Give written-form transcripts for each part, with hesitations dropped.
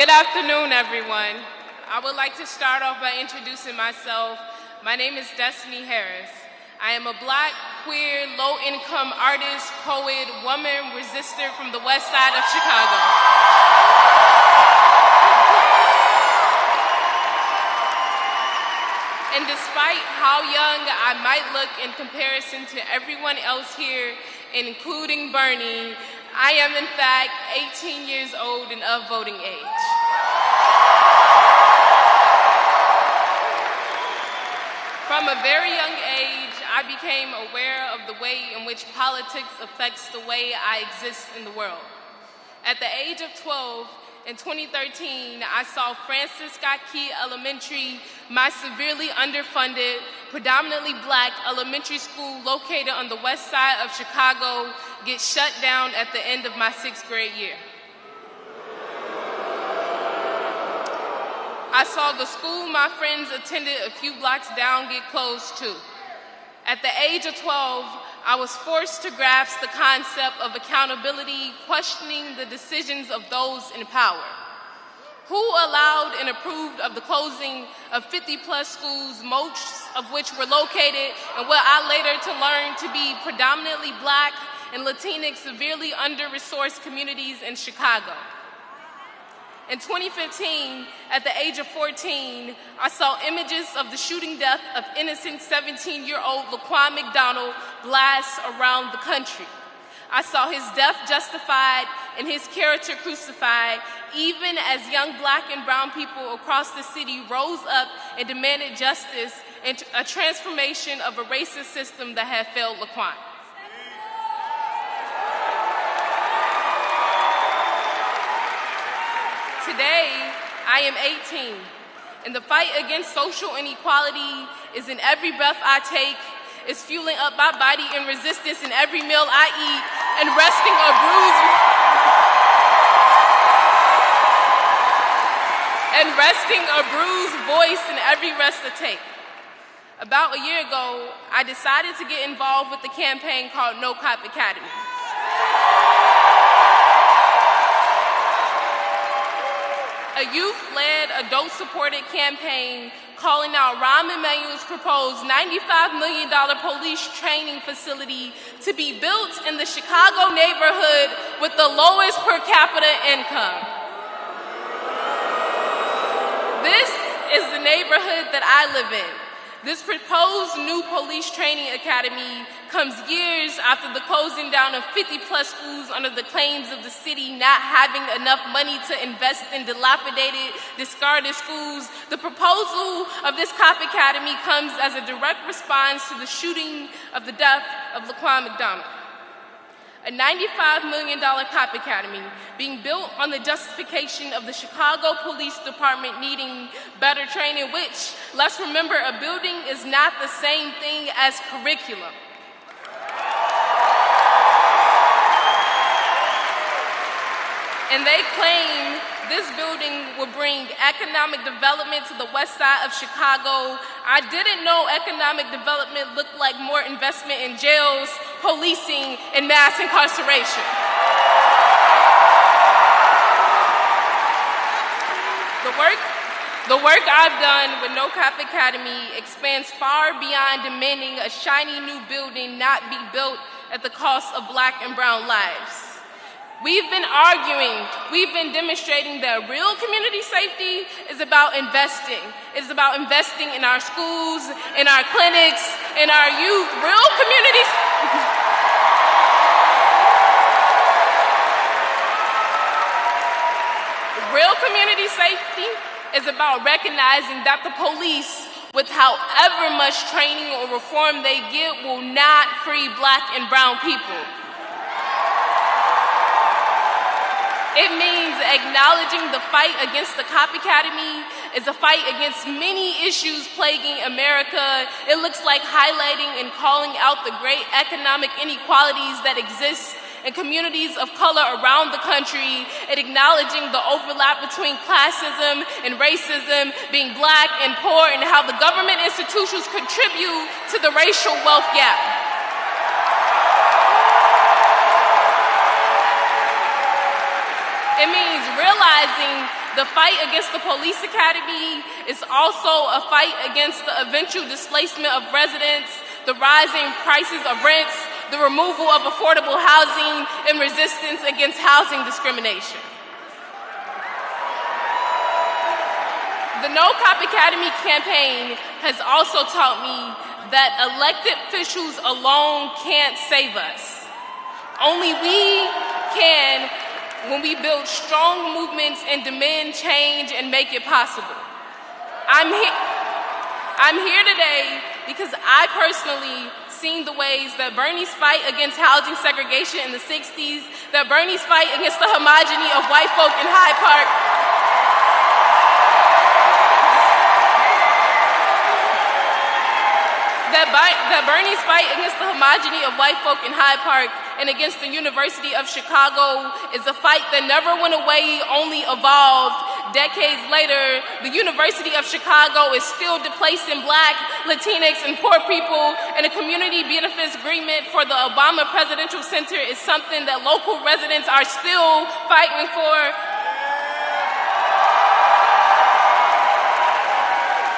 Good afternoon, everyone. I would like to start off by introducing myself. My name is Destiny Harris. I am a Black, queer, low-income artist, poet, woman, resistor from the west side of Chicago. And despite how young I might look in comparison to everyone else here, including Bernie, I am in fact 18 years old and of voting age. From a very young age, I became aware of the way in which politics affects the way I exist in the world. At the age of 12, in 2013, I saw Francis Scott Key Elementary, my severely underfunded, predominantly Black elementary school located on the west side of Chicago, get shut down at the end of my 6th grade year. I saw the school my friends attended a few blocks down get closed too. At the age of 12, I was forced to grasp the concept of accountability, questioning the decisions of those in power. Who allowed and approved of the closing of 50-plus schools, most of which were located in what I later to learn to be predominantly Black and Latinx, severely under-resourced communities in Chicago? In 2015, at the age of 14, I saw images of the shooting death of innocent 17-year-old Laquan McDonald blast around the country. I saw his death justified and his character crucified, even as young Black and brown people across the city rose up and demanded justice and a transformation of a racist system that had failed Laquan. Today, I am 18, and the fight against social inequality is in every breath I take, is fueling up my body in resistance in every meal I eat, and resting a bruised voice in every rest I take. About a year ago, I decided to get involved with the campaign called No Cop Academy. A youth-led, adult-supported campaign calling out Rahm Emanuel's proposed $95 million police training facility to be built in the Chicago neighborhood with the lowest per capita income. This is the neighborhood that I live in. This proposed new police training academy comes years after the closing down of 50-plus schools under the claims of the city not having enough money to invest in dilapidated, discarded schools. The proposal of this cop academy comes as a direct response to the shooting of the death of Laquan McDonald. A $95 million cop academy being built on the justification of the Chicago Police Department needing better training, which, let's remember, a building is not the same thing as curriculum. And they claim this building will bring economic development to the west side of Chicago. I didn't know economic development looked like more investment in jails, policing, and mass incarceration. The work I've done with No Cop Academy expands far beyond demanding a shiny new building not be built at the cost of Black and brown lives. We've been arguing, we've been demonstrating that real community safety is about investing. It's about investing in our schools, in our clinics, in our youth. Real community safety is about recognizing that the police, with however much training or reform they get, will not free Black and brown people. It means acknowledging the fight against the Cop Academy is a fight against many issues plaguing America. It looks like highlighting and calling out the great economic inequalities that exist in communities of color around the country, and acknowledging the overlap between classism and racism, being Black and poor, and how the government institutions contribute to the racial wealth gap. It means realizing The fight against the police academy is also a fight against the eventual displacement of residents, the rising prices of rents, the removal of affordable housing, and resistance against housing discrimination. The No Cop Academy campaign has also taught me that elected officials alone can't save us. Only we can when we build strong movements and demand change and make it possible. I'm here today because I personally seen the ways that Bernie's fight against housing segregation in the 60s, that Bernie's fight against the homogeny of white folk in Hyde Park, that Bernie's fight against the homogeny of white folk in Hyde Park and against the University of Chicago is a fight that never went away, only evolved. Decades later, the University of Chicago is still displacing Black, Latinx, and poor people, and a community benefits agreement for the Obama Presidential Center is something that local residents are still fighting for.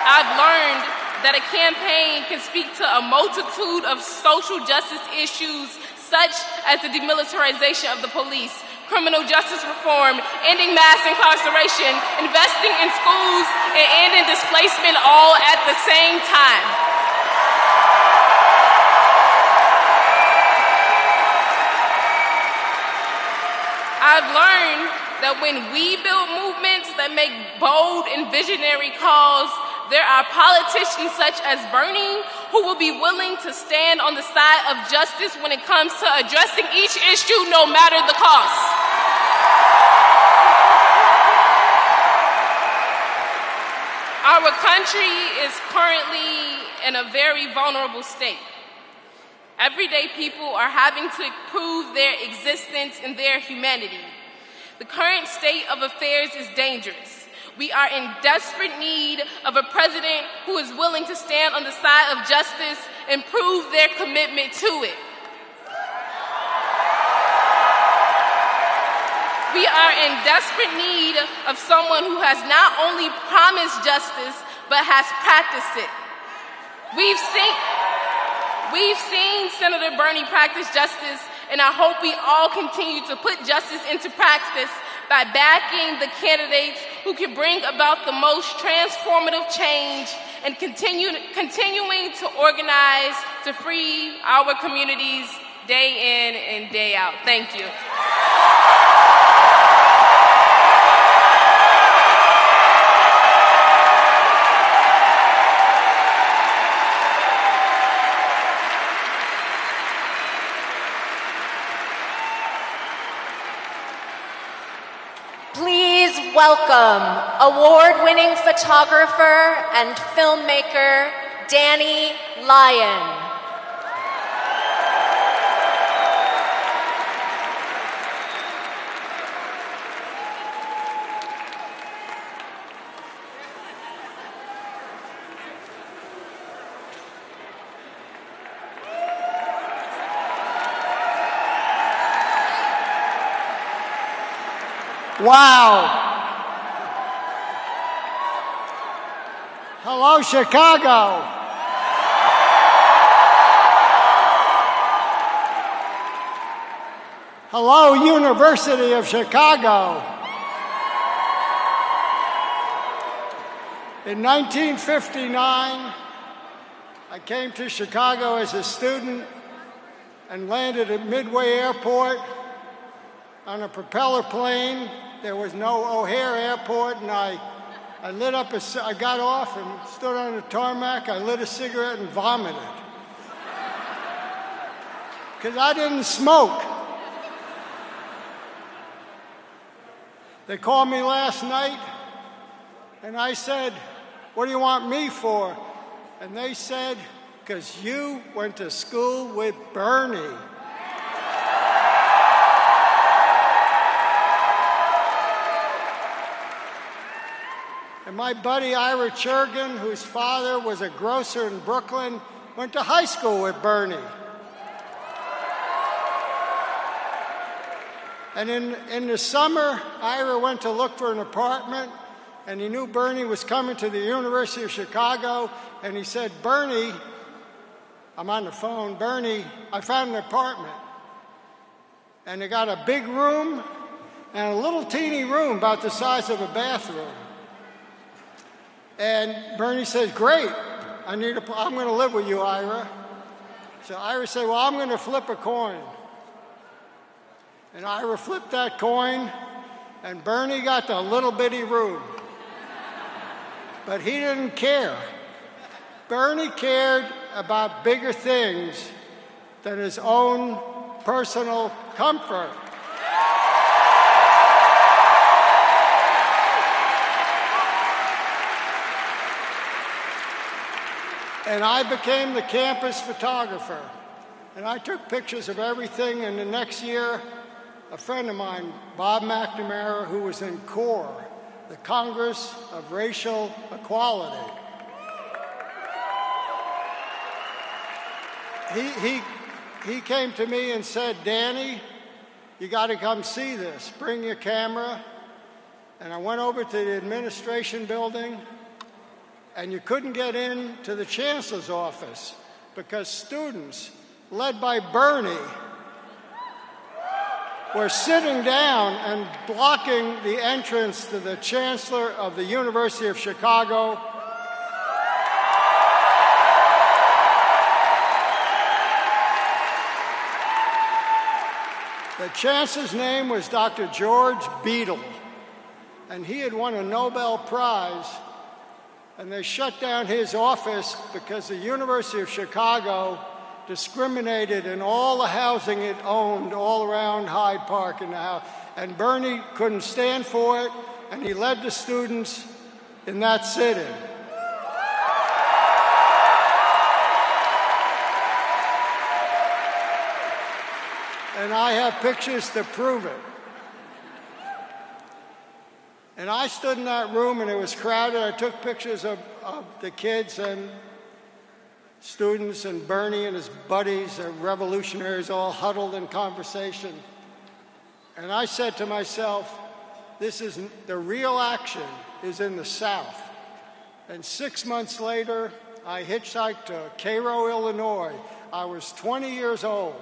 I've learned that a campaign can speak to a multitude of social justice issues such as the demilitarization of the police, criminal justice reform, ending mass incarceration, investing in schools, and ending displacement all at the same time. I've learned that when we build movements that make bold and visionary calls, there are politicians such as Bernie who will be willing to stand on the side of justice when it comes to addressing each issue, no matter the cost. Our country is currently in a very vulnerable state. Everyday people are having to prove their existence and their humanity. The current state of affairs is dangerous. We are in desperate need of a president who is willing to stand on the side of justice and prove their commitment to it. We are in desperate need of someone who has not only promised justice, but has practiced it. We've seen Senator Bernie practice justice, and I hope we all continue to put justice into practice by backing the candidates who can bring about the most transformative change and continuing to organize to free our communities day in and day out. Thank you. Welcome, award-winning photographer and filmmaker, Danny Lyon. Wow. Hello, Chicago. Hello, University of Chicago. In 1959, I came to Chicago as a student and landed at Midway Airport on a propeller plane. There was no O'Hare Airport, and I got off and stood on the tarmac. I lit a cigarette and vomited. Because I didn't smoke. They called me last night, and I said, "What do you want me for?" And they said, "Because you went to school with Bernie." And my buddy Ira Churgan, whose father was a grocer in Brooklyn, went to high school with Bernie. And in the summer, Ira went to look for an apartment, and he knew Bernie was coming to the University of Chicago, and he said, Bernie, I'm on the phone, Bernie, I found an apartment. And they got a big room and a little teeny room about the size of a bathroom. And Bernie said, great, I'm going to live with you, Ira. So Ira said, well, I'm going to flip a coin. And Ira flipped that coin, and Bernie got the little bitty room. But he didn't care. Bernie cared about bigger things than his own personal comfort. And I became the campus photographer. And I took pictures of everything, and the next year, a friend of mine, Bob McNamara, who was in CORE, the Congress of Racial Equality. He came to me and said, Danny, you got to come see this. Bring your camera. And I went over to the administration building, and you couldn't get into the chancellor's office because students, led by Bernie, were sitting down and blocking the entrance to the chancellor of the University of Chicago. The chancellor's name was Dr. George Beadle, and he had won a Nobel Prize, and they shut down his office because the University of Chicago discriminated in all the housing it owned all around Hyde Park in the house. And Bernie couldn't stand for it, and he led the students in that sit-in. And I have pictures to prove it. And I stood in that room, and it was crowded. I took pictures of the kids and students and Bernie and his buddies, the revolutionaries, all huddled in conversation. And I said to myself, the real action is in the South. And 6 months later, I hitchhiked to Cairo, Illinois. I was 20 years old.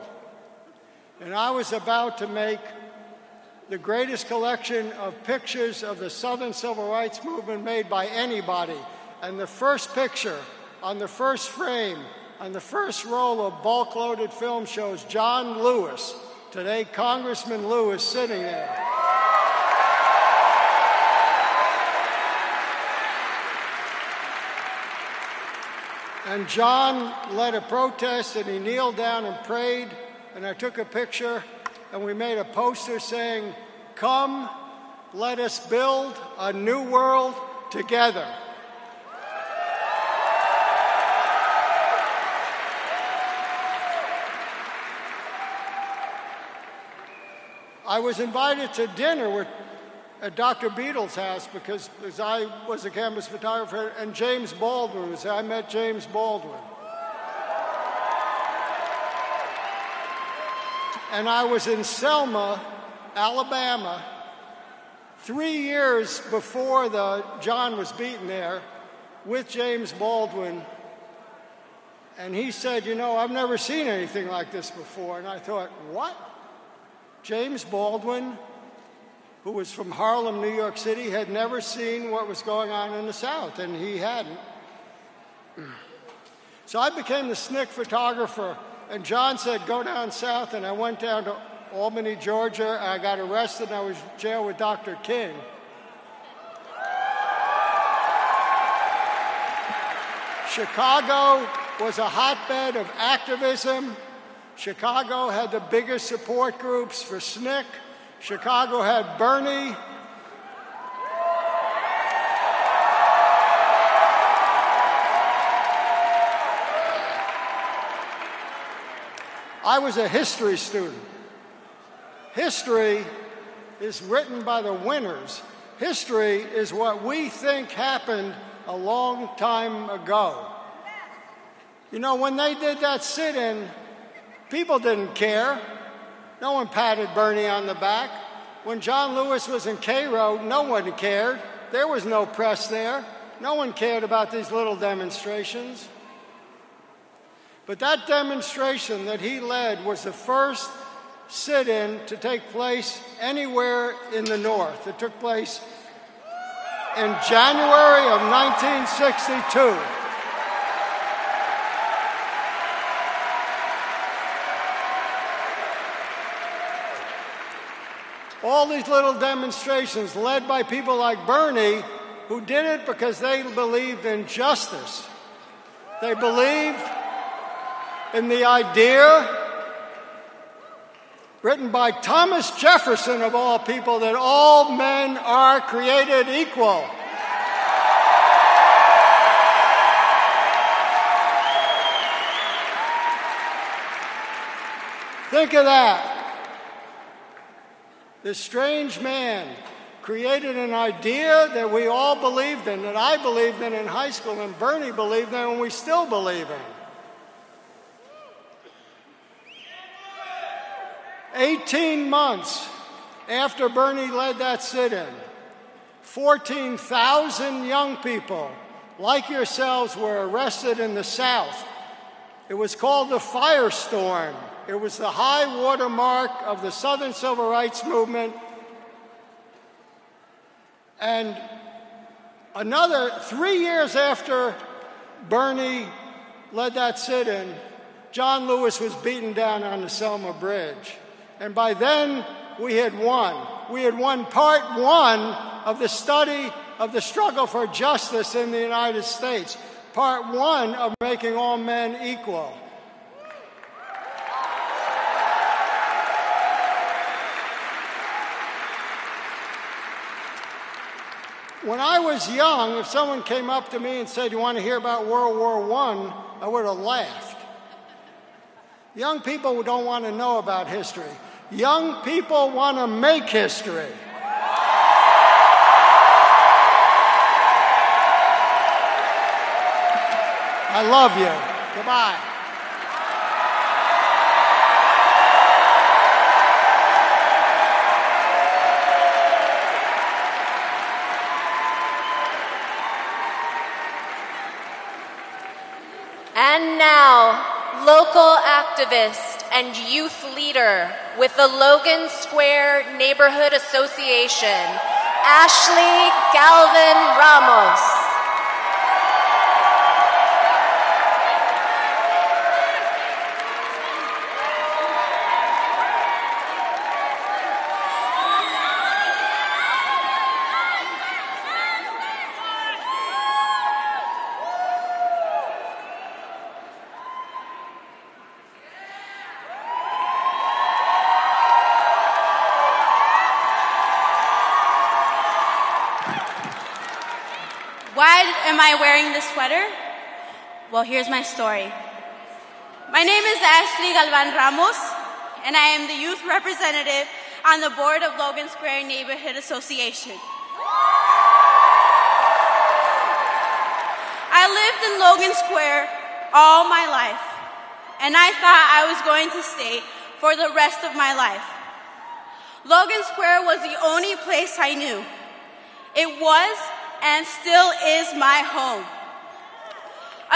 And I was about to make the greatest collection of pictures of the Southern Civil Rights Movement made by anybody. And the first picture on the first frame, on the first roll of bulk-loaded film shows John Lewis, today Congressman Lewis, sitting there. And John led a protest, and he kneeled down and prayed, and I took a picture, and we made a poster saying, "Come, let us build a new world together." I was invited to dinner at Dr. Beadle's house because I was a campus photographer, and James Baldwin was there. I met James Baldwin. And I was in Selma, Alabama, 3 years before John was beaten there, with James Baldwin. And he said, "You know, I've never seen anything like this before." And I thought, what? James Baldwin, who was from Harlem, New York City, had never seen what was going on in the South, and he hadn't. So I became the SNCC photographer, and John said, "Go down south," and I went down to Albany, Georgia. I got arrested, and I was in jail with Dr. King. Chicago was a hotbed of activism. Chicago had the biggest support groups for SNCC. Chicago had Bernie. I was a history student. History is written by the winners. History is what we think happened a long time ago. You know, when they did that sit-in, people didn't care. No one patted Bernie on the back. when John Lewis was in Cairo, no one cared. There was no press there. No one cared about these little demonstrations. But that demonstration that he led was the first sit-in to take place anywhere in the North. It took place in January of 1962. All these little demonstrations led by people like Bernie, who did it because they believed in justice. They believed in the idea, written by Thomas Jefferson of all people, that all men are created equal. Think of that. This strange man created an idea that we all believed in, that I believed in high school, and Bernie believed in, and we still believe in. 18 months after Bernie led that sit-in, 14,000 young people like yourselves were arrested in the South. It was called the Firestorm. It was the high water mark of the Southern Civil Rights Movement. And another 3 years after Bernie led that sit-in, John Lewis was beaten down on the Selma Bridge. And by then, we had won. We had won part one of the study of the struggle for justice in the United States. Part one of making all men equal. When I was young, if someone came up to me and said, "You want to hear about World War I would have laughed. Young people don't want to know about history. Young people want to make history. I love you. Goodbye. And now, local activist and youth leader with the Logan Square Neighborhood Association, Ashley Galvin Ramos. Why am I wearing this sweater? Well, here's my story. My name is Ashley Galvin Ramos, and I am the youth representative on the board of Logan Square Neighborhood Association. I lived in Logan Square all my life, and I thought I was going to stay for the rest of my life. Logan Square was the only place I knew. It was and still is my home.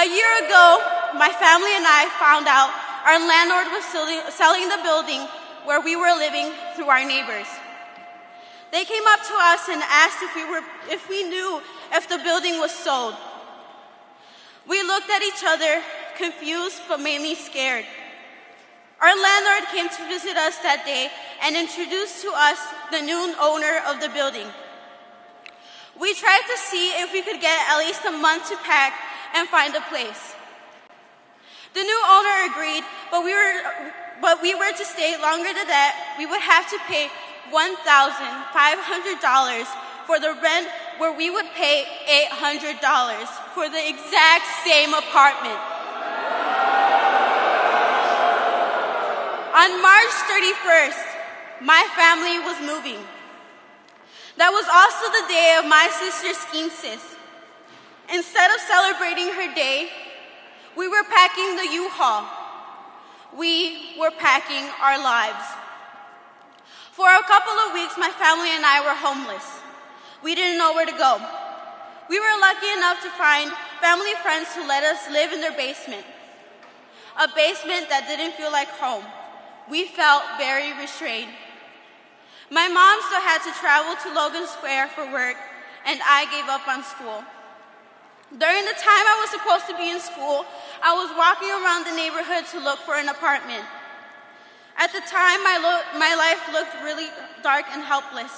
A year ago, my family and I found out our landlord was selling the building where we were living through our neighbors. They came up to us and asked if we knew if the building was sold. We looked at each other, confused but mainly scared. Our landlord came to visit us that day and introduced to us the new owner of the building. We tried to see if we could get at least a month to pack and find a place. The new owner agreed, but we were to stay longer than that. We would have to pay $1,500 for the rent, where we would pay $800 for the exact same apartment. On March 31st, my family was moving. That was also the day of my sister's ski. Instead of celebrating her day, we were packing the U-Haul. We were packing our lives. For a couple of weeks, my family and I were homeless. We didn't know where to go. We were lucky enough to find family friends who let us live in their basement. A basement that didn't feel like home. We felt very restrained. My mom still had to travel to Logan Square for work, and I gave up on school. During the time I was supposed to be in school, I was walking around the neighborhood to look for an apartment. At the time, my life looked really dark and helpless.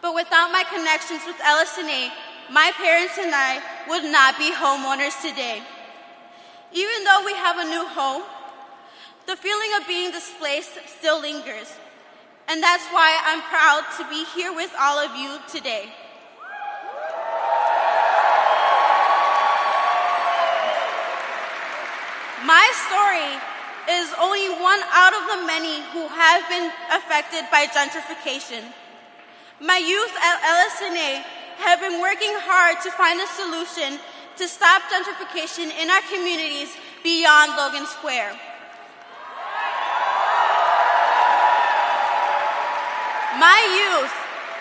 But without my connections with LSNA, my parents and I would not be homeowners today. Even though we have a new home, the feeling of being displaced still lingers. And that's why I'm proud to be here with all of you today. My story is only one out of the many who have been affected by gentrification. My youth at LSNA have been working hard to find a solution to stop gentrification in our communities beyond Logan Square. My youth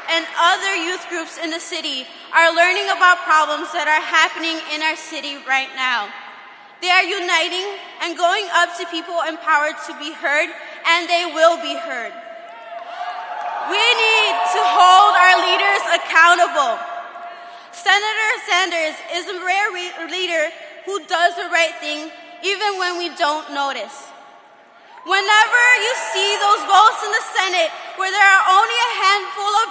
and other youth groups in the city are learning about problems that are happening in our city right now. They are uniting and going up to people empowered to be heard, and they will be heard. We need to hold our leaders accountable. Senator Sanders is a rare leader who does the right thing even when we don't notice. Whenever you see those votes in the Senate where there are only a handful of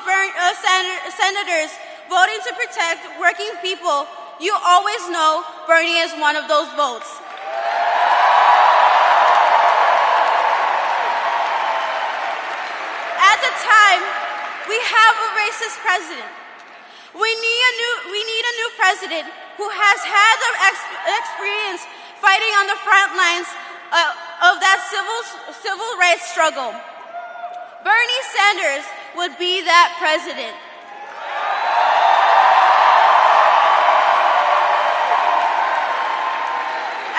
senators voting to protect working people, you always know Bernie is one of those votes. At the time, we have a racist president. We need a new president who has had the experience fighting on the front lines of that civil rights struggle. Bernie Sanders would be that president.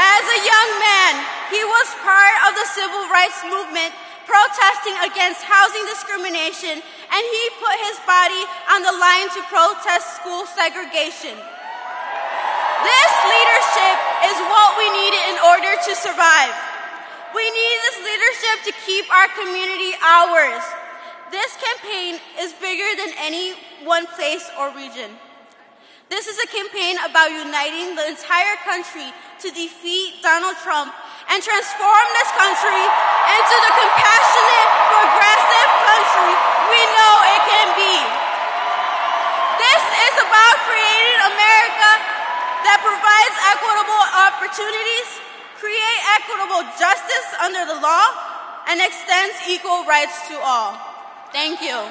As a young man, he was part of the civil rights movement, protesting against housing discrimination, and he put his body on the line to protest school segregation. This leadership is what we need in order to survive. We need this leadership to keep our community ours. This campaign is bigger than any one place or region. This is a campaign about uniting the entire country to defeat Donald Trump and transform this country into the compassionate, progressive country we know it can be. This is about creating America that provides equitable opportunities, create equitable justice under the law, and extends equal rights to all. Thank you.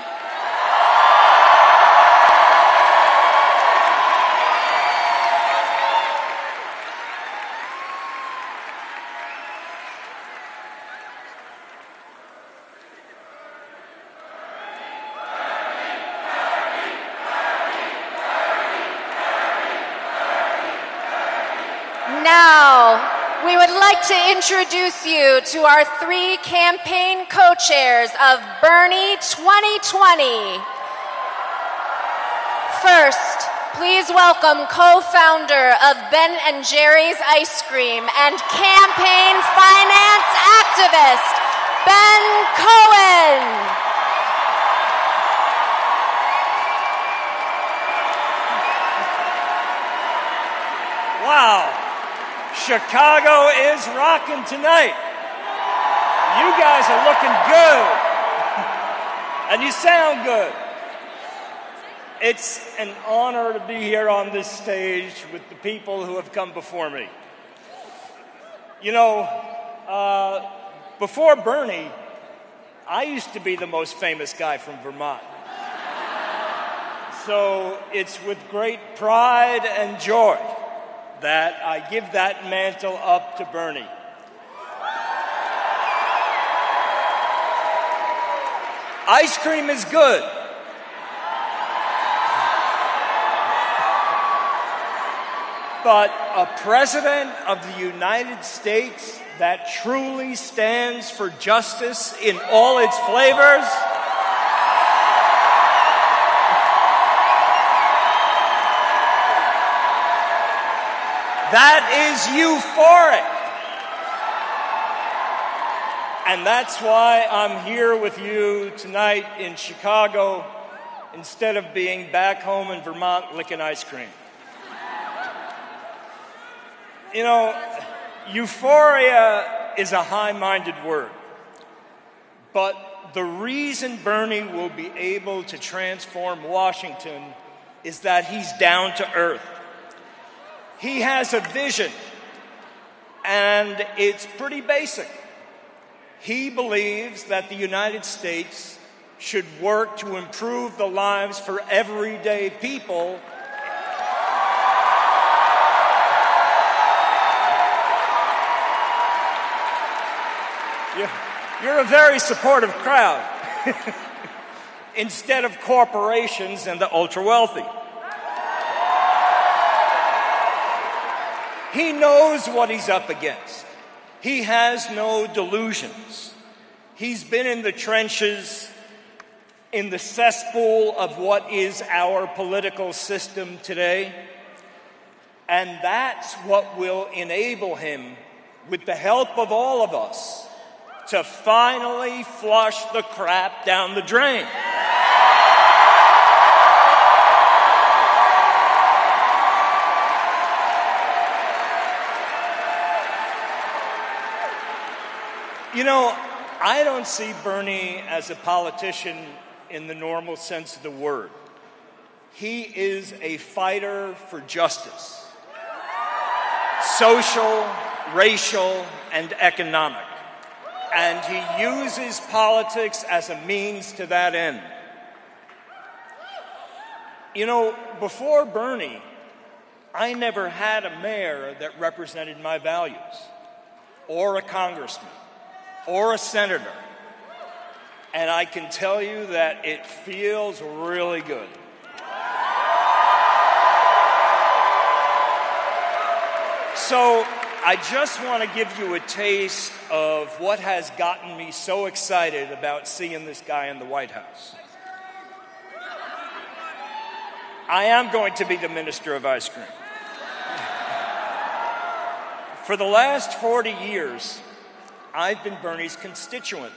Now, we would like to introduce you to our 3 campaign co-chairs of Bernie 2020. First, please welcome co-founder of Ben & Jerry's Ice Cream and campaign finance activist, Ben Cohen. Wow. Chicago is rocking tonight. You guys are looking good. And you sound good. It's an honor to be here on this stage with the people who have come before me. You know, before Bernie, I used to be the most famous guy from Vermont. So it's with great pride and joy that I give that mantle up to Bernie. Ice cream is good. But a president of the United States that truly stands for justice in all its flavors That is euphoric. And that's why I'm here with you tonight in Chicago instead of being back home in Vermont licking ice cream. You know, euphoria is a high-minded word. But the reason Bernie will be able to transform Washington is that he's down to earth. He has a vision, and it's pretty basic. He believes that the United States should work to improve the lives for everyday people. You're a very supportive crowd. Instead of corporations and the ultra-wealthy. He knows what he's up against. He has no delusions. He's been in the trenches, in the cesspool of what is our political system today. And that's what will enable him, with the help of all of us, to finally flush the crap down the drain. You know, I don't see Bernie as a politician in the normal sense of the word. He is a fighter for justice, social, racial, and economic. And he uses politics as a means to that end. You know, before Bernie, I never had a mayor that represented my values, or a congressman, or a senator. And I can tell you that it feels really good. So I just want to give you a taste of what has gotten me so excited about seeing this guy in the White House. I am going to be the Minister of Ice Cream. For the last 40 years, I've been Bernie's constituent.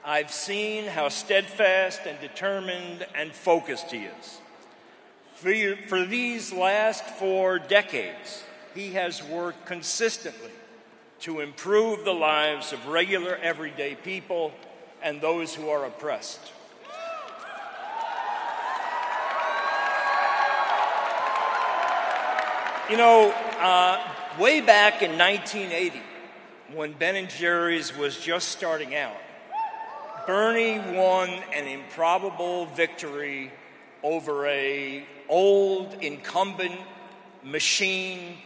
I've seen how steadfast and determined and focused he is. For these last 4 decades, he has worked consistently to improve the lives of regular, everyday people and those who are oppressed. You know, way back in 1980, when Ben & Jerry's was just starting out, Bernie won an improbable victory over an old incumbent machine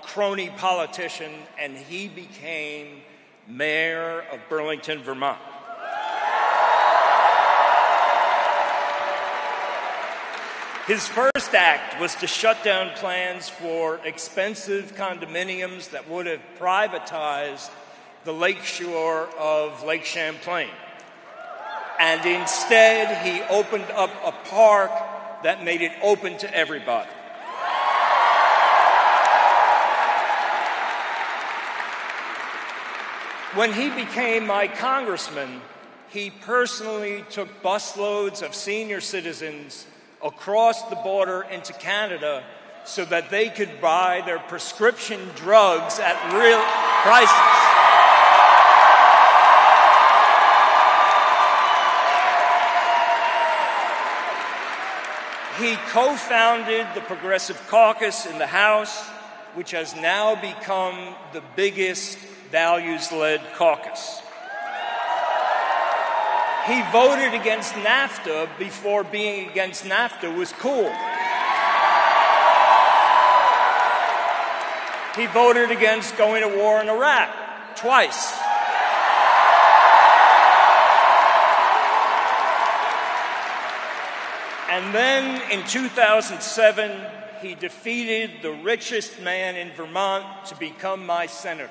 crony politician, and he became mayor of Burlington, Vermont. His first act was to shut down plans for expensive condominiums that would have privatized the lakeshore of Lake Champlain. And instead, he opened up a park that made it open to everybody. When he became my congressman, he personally took busloads of senior citizens across the border into Canada so that they could buy their prescription drugs at real prices. He co-founded the Progressive Caucus in the House, which has now become the biggest values-led caucus. He voted against NAFTA before being against NAFTA was cool. He voted against going to war in Iraq twice. And then in 2007, he defeated the richest man in Vermont to become my senator.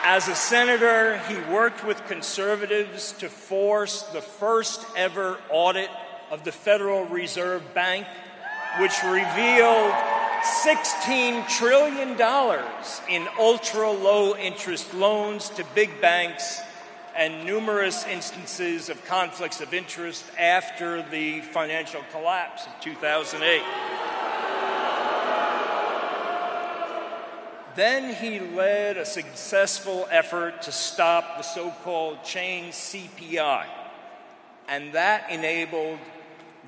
As a senator, he worked with conservatives to force the first ever audit of the Federal Reserve Bank, which revealed $16 trillion in ultra-low interest loans to big banks and numerous instances of conflicts of interest after the financial collapse of 2008. Then he led a successful effort to stop the so-called chain CPI, and that enabled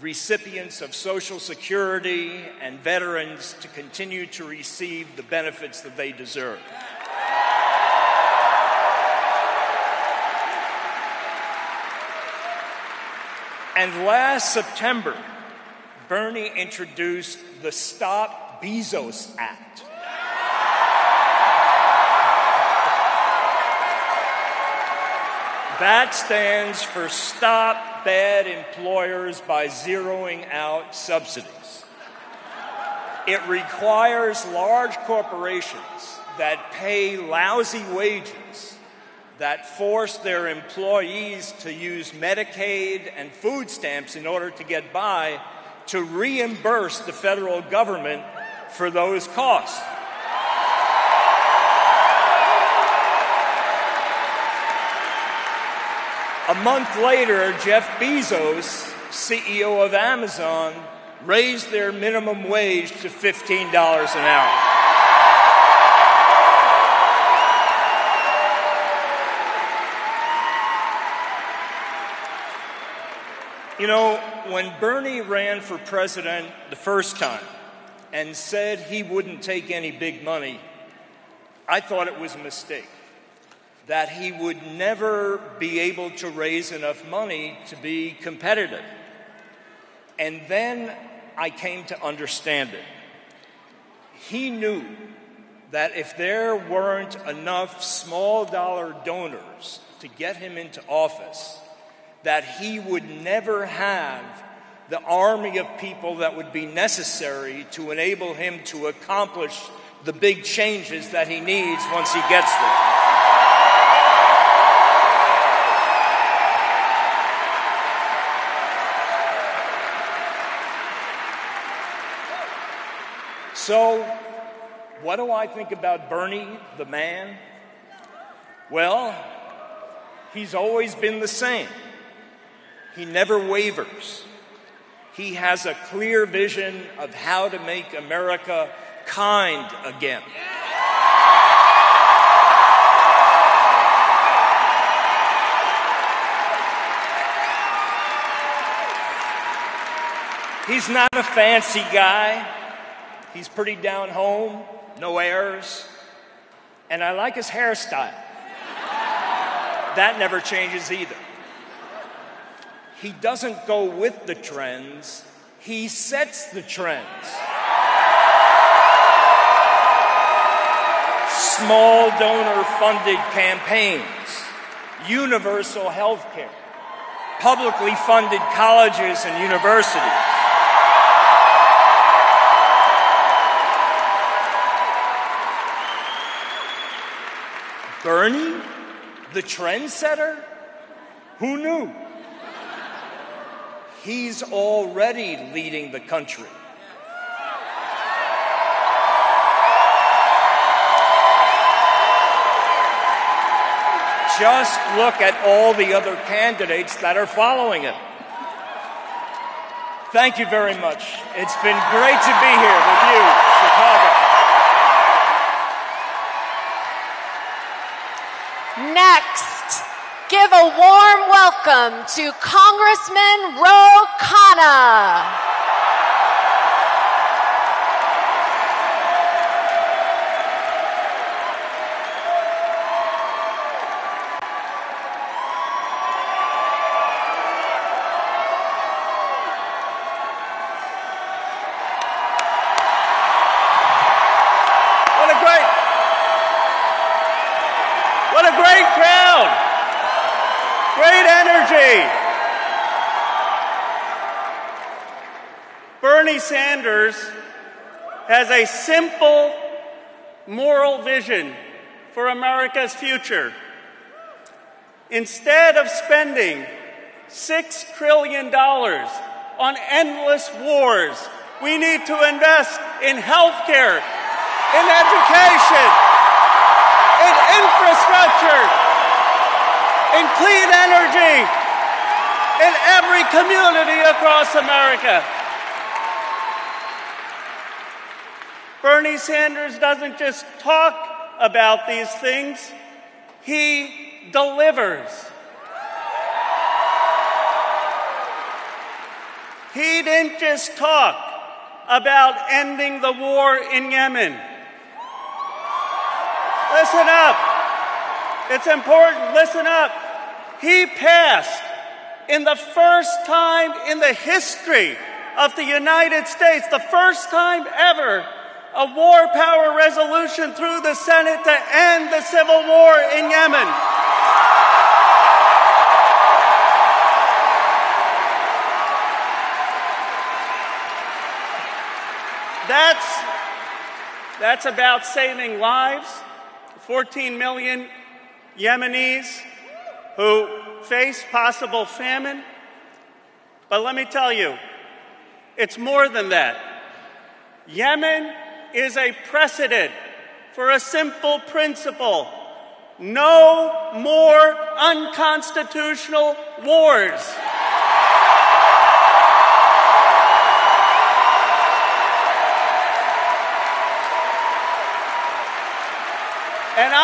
recipients of Social Security and veterans to continue to receive the benefits that they deserve. And last September, Bernie introduced the Stop Bezos Act. That stands for Stop Bad Employers by Zeroing Out Subsidies. It requires large corporations that pay lousy wages, that force their employees to use Medicaid and food stamps in order to get by, to reimburse the federal government for those costs. A month later, Jeff Bezos, CEO of Amazon, raised their minimum wage to $15 an hour. You know, when Bernie ran for president the first time and said he wouldn't take any big money, I thought it was a mistake, that he would never be able to raise enough money to be competitive. And then I came to understand it. He knew that if there weren't enough small dollar donors to get him into office, that he would never have the army of people that would be necessary to enable him to accomplish the big changes that he needs once he gets there. So, what do I think about Bernie, the man? Well, he's always been the same. He never wavers. He has a clear vision of how to make America kind again. He's not a fancy guy. He's pretty down home, no airs. And I like his hairstyle. That never changes either. He doesn't go with the trends, he sets the trends. Small donor-funded campaigns, universal health care, publicly funded colleges and universities. Bernie, the trendsetter? Who knew? He's already leading the country. Just look at all the other candidates that are following him. Thank you very much. It's been great to be here with you, Chicago. Next, give a warm welcome to Congressman Khanna. What a great crowd! Great energy! Bernie Sanders has a simple moral vision for America's future. Instead of spending $6 trillion on endless wars. We need to invest in healthcare, in education, in infrastructure, in clean energy, in every community across America. Bernie Sanders doesn't just talk about these things, he delivers. He didn't just talk about ending the war in Yemen. Listen up. It's important. Listen up. He passed, in the first time in the history of the United States, the first time ever, a war power resolution through the Senate to end the civil war in Yemen. That's about saving lives. 14 million Yemenis who face possible famine. But let me tell you, it's more than that. Yemen is a precedent for a simple principle: no more unconstitutional wars. And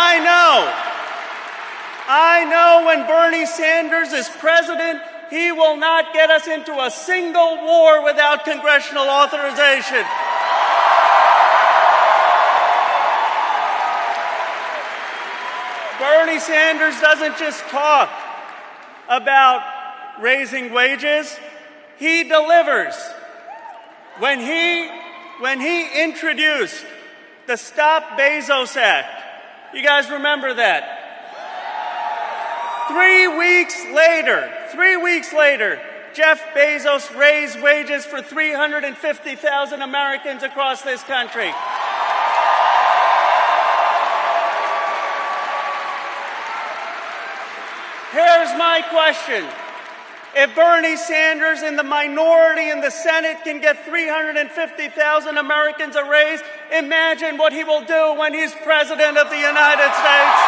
I know when Bernie Sanders is president, he will not get us into a single war without congressional authorization. Bernie Sanders doesn't just talk about raising wages, he delivers. When he introduced the Stop Bezos Act, you guys remember that? 3 weeks later, Jeff Bezos raised wages for 350,000 Americans across this country. Here's my question. If Bernie Sanders and the minority in the Senate can get 350,000 Americans a raise, imagine what he will do when he's president of the United States.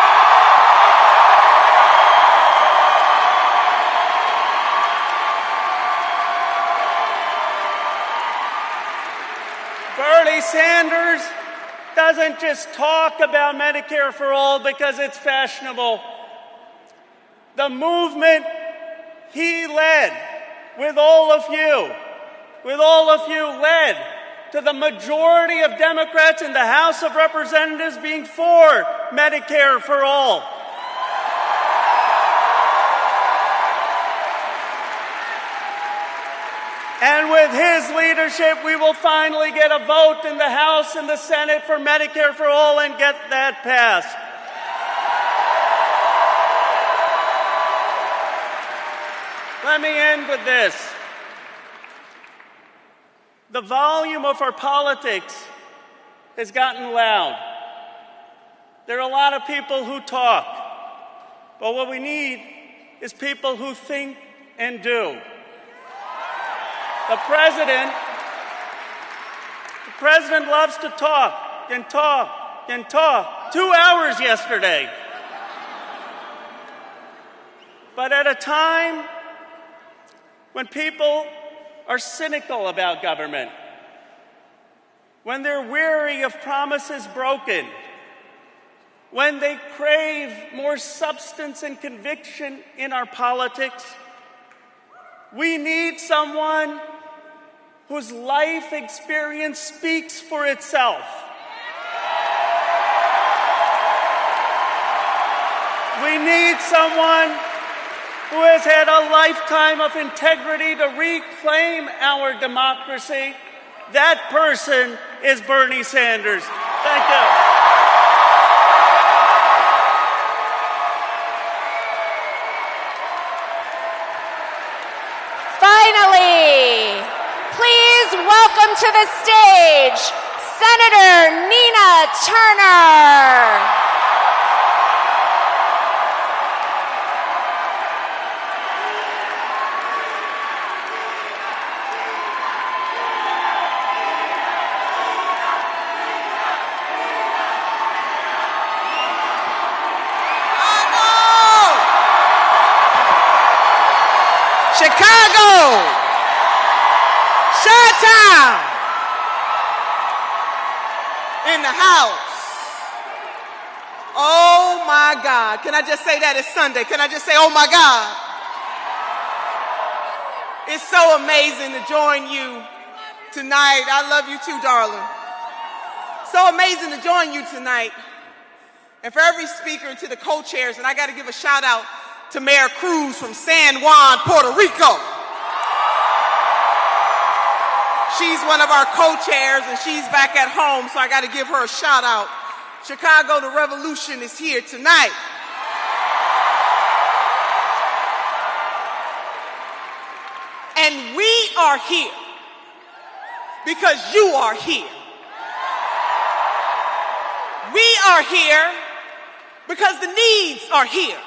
Bernie Sanders doesn't just talk about Medicare for all because it's fashionable. The movement he led with all of you led to the majority of Democrats in the House of Representatives being for Medicare for all. And with his leadership, we will finally get a vote in the House and the Senate for Medicare for all and get that passed. Let me end with this. The volume of our politics has gotten loud. There are a lot of people who talk, but what we need is people who think and do. The president loves to talk and talk and talk. 2 hours yesterday. But at a time when people are cynical about government, when they're weary of promises broken, when they crave more substance and conviction in our politics, we need someone whose life experience speaks for itself. We need someone who has had a lifetime of integrity to reclaim our democracy. That person is Bernie Sanders. Thank you. Finally, please welcome to the stage Senator Nina Turner. Chicago. Chi-Town. In the house. Oh my God. Can I just say that it's Sunday? Can I just say, oh my God? It's so amazing to join you tonight. I love you too, darling. So amazing to join you tonight. And for every speaker and to the co-chairs, and I got to give a shout out to Mayor Cruz from San Juan, Puerto Rico. She's one of our co-chairs and she's back at home, so I got to give her a shout out. Chicago, the revolution is here tonight. And we are here because you are here. We are here because the needs are here.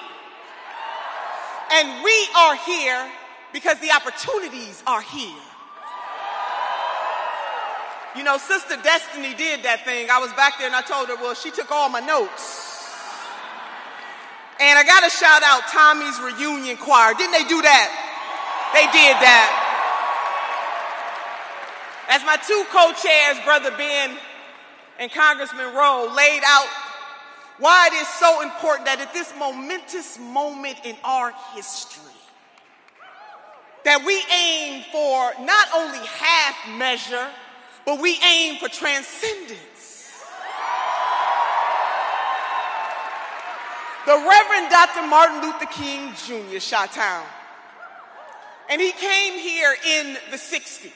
And we are here because the opportunities are here. You know, Sister Destiny did that thing. I was back there and I told her, well, she took all my notes. And I got to shout out Tommy's Reunion Choir. Didn't they do that? They did that. As my two co-chairs, Brother Ben and Congressman Rowe, laid out why it is so important that at this momentous moment in our history, that we aim for not only half measure, but we aim for transcendence. The Reverend Dr. Martin Luther King Jr. Chi-Town. And he came here in the 60s.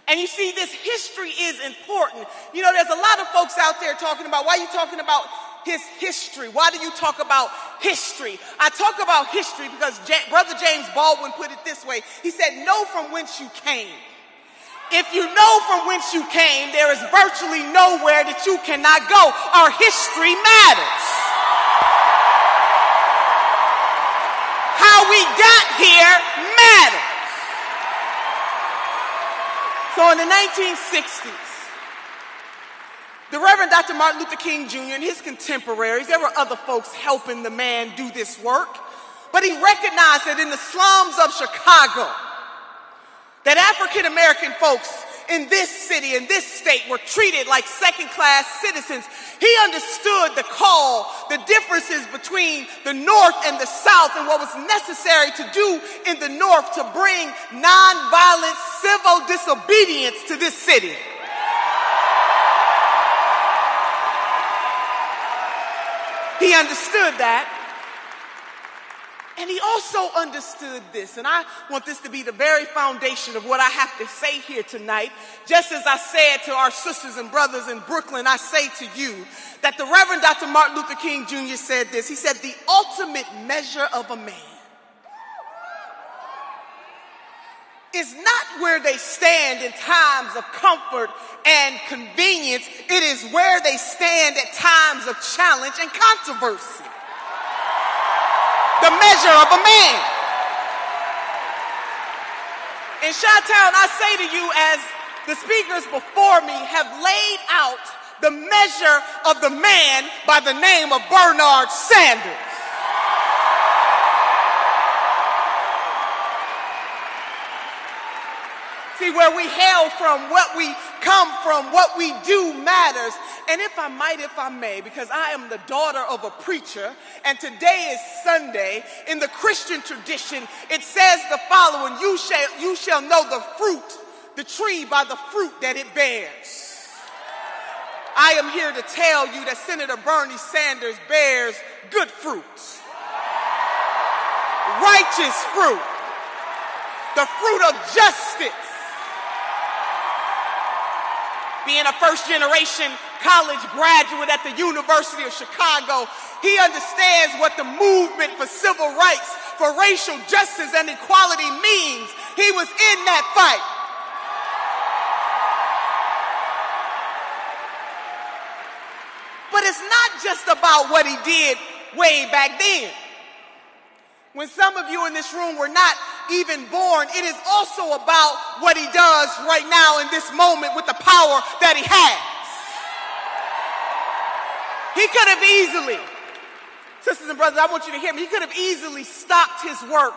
And you see, this history is important. You know, there's a lot of folks out there talking about, why are you talking about his history? Why do you talk about history? I talk about history because Brother James Baldwin put it this way. He said, know from whence you came. If you know from whence you came, there is virtually nowhere that you cannot go. Our history matters. How we got here matters. So in the 1960s, the Reverend Dr. Martin Luther King Jr. and his contemporaries, there were other folks helping the man do this work, but he recognized that in the slums of Chicago, that African American folks in this city, in this state, were treated like second-class citizens. He understood the call, the differences between the North and the South, and what was necessary to do in the North to bring nonviolent civil disobedience to this city. He understood that. And he also understood this, and I want this to be the very foundation of what I have to say here tonight. Just as I said to our sisters and brothers in Brooklyn, I say to you that the Reverend Dr. Martin Luther King Jr. said this. He said, the ultimate measure of a man is not where they stand in times of comfort and convenience. It is where they stand at times of challenge and controversy. The measure of a man. In Chi-Town, I say to you, as the speakers before me have laid out the measure of the man by the name of Bernard Sanders. See, where we hail from, what we come from, what we do matters. And if I might, if I may, because I am the daughter of a preacher, and today is Sunday, in the Christian tradition, it says the following: you shall know the tree by the fruit that it bears. I am here to tell you that Senator Bernie Sanders bears good fruit, righteous fruit, the fruit of justice. Being a first-generation college graduate at the University of Chicago, he understands what the movement for civil rights, for racial justice and equality means. He was in that fight. But it's not just about what he did way back then. When some of you in this room were not even born, it is also about what he does right now in this moment with the power that he has. He could have easily, sisters and brothers, I want you to hear me, he could have easily stopped his work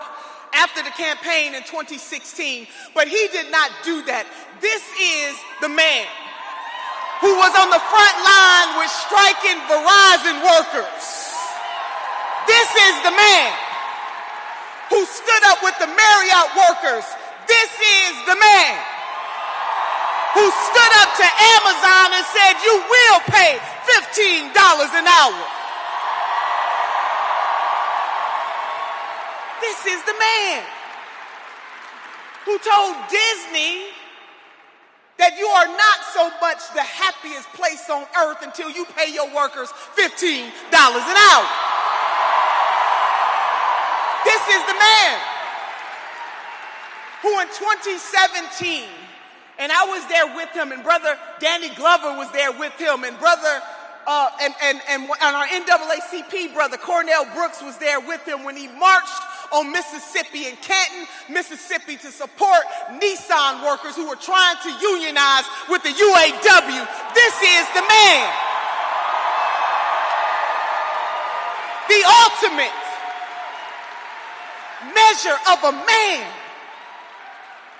after the campaign in 2016, but he did not do that. This is the man who was on the front line with striking Verizon workers. This is the man who stood up with the Marriott workers. This is the man who stood up to Amazon and said, you will pay $15 an hour. This is the man who told Disney that you are not so much the happiest place on earth until you pay your workers $15 an hour. This is the man who in 2017, and I was there with him, and Brother Danny Glover was there with him, and and our NAACP brother Cornell Brooks was there with him when he marched on Mississippi in Canton, Mississippi to support Nissan workers who were trying to unionize with the UAW. This is the man. The ultimate measure of a man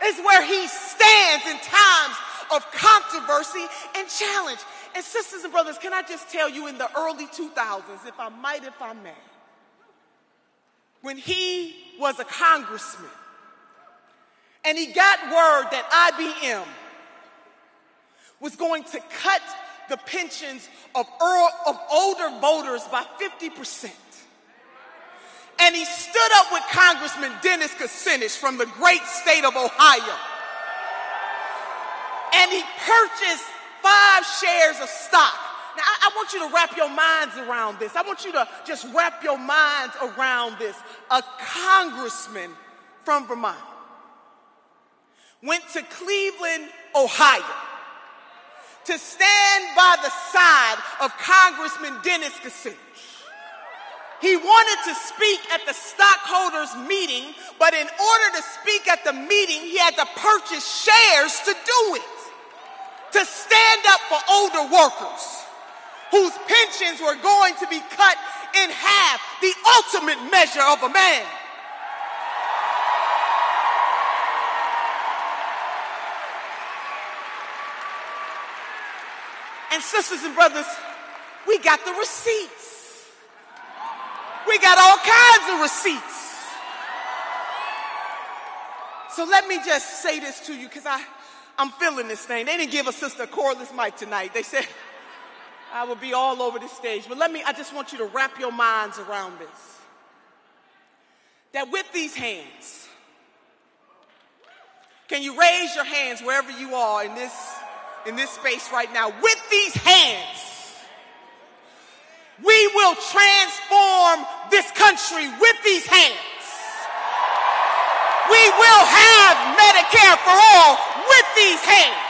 is where he stands in times of controversy and challenge. And sisters and brothers, can I just tell you, in the early 2000s, if I may, when he was a congressman and he got word that IBM was going to cut the pensions of older voters by 50%, and he stood up with Congressman Dennis Kucinich from the great state of Ohio, and he purchased 5 shares of stock. Now, I want you to wrap your minds around this. I want you to just wrap your minds around this. A congressman from Vermont went to Cleveland, Ohio, to stand by the side of Congressman Dennis Kucinich. He wanted to speak at the stockholders meeting, but in order to speak at the meeting, he had to purchase shares to do it, to stand up for older workers whose pensions were going to be cut in half, the ultimate measure of a man. And sisters and brothers, we got the receipts. We got all kinds of receipts. So let me just say this to you, because I'm feeling this thing. They didn't give a sister a cordless mic tonight. They said I would be all over the stage. But I just want you to wrap your minds around this. That with these hands, can you raise your hands wherever you are in this space right now? With these hands, we will transform this country. With these hands, we will have Medicare for all. With these hands,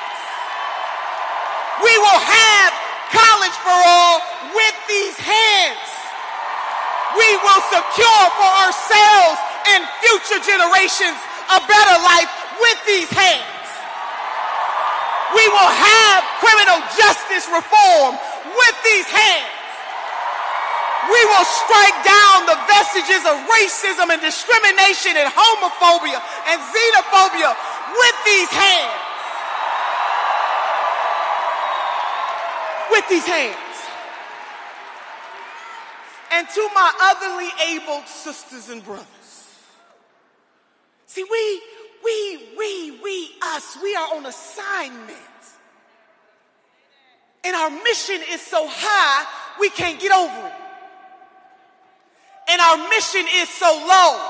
we will have college for all. With these hands, we will secure for ourselves and future generations a better life. With these hands, we will have criminal justice reform. With these hands, we will strike down the vestiges of racism and discrimination and homophobia and xenophobia. With these hands. With these hands. And to my otherly abled sisters and brothers. See, us, we are on assignment. And our mission is so high, we can't get over it. And our mission is so low,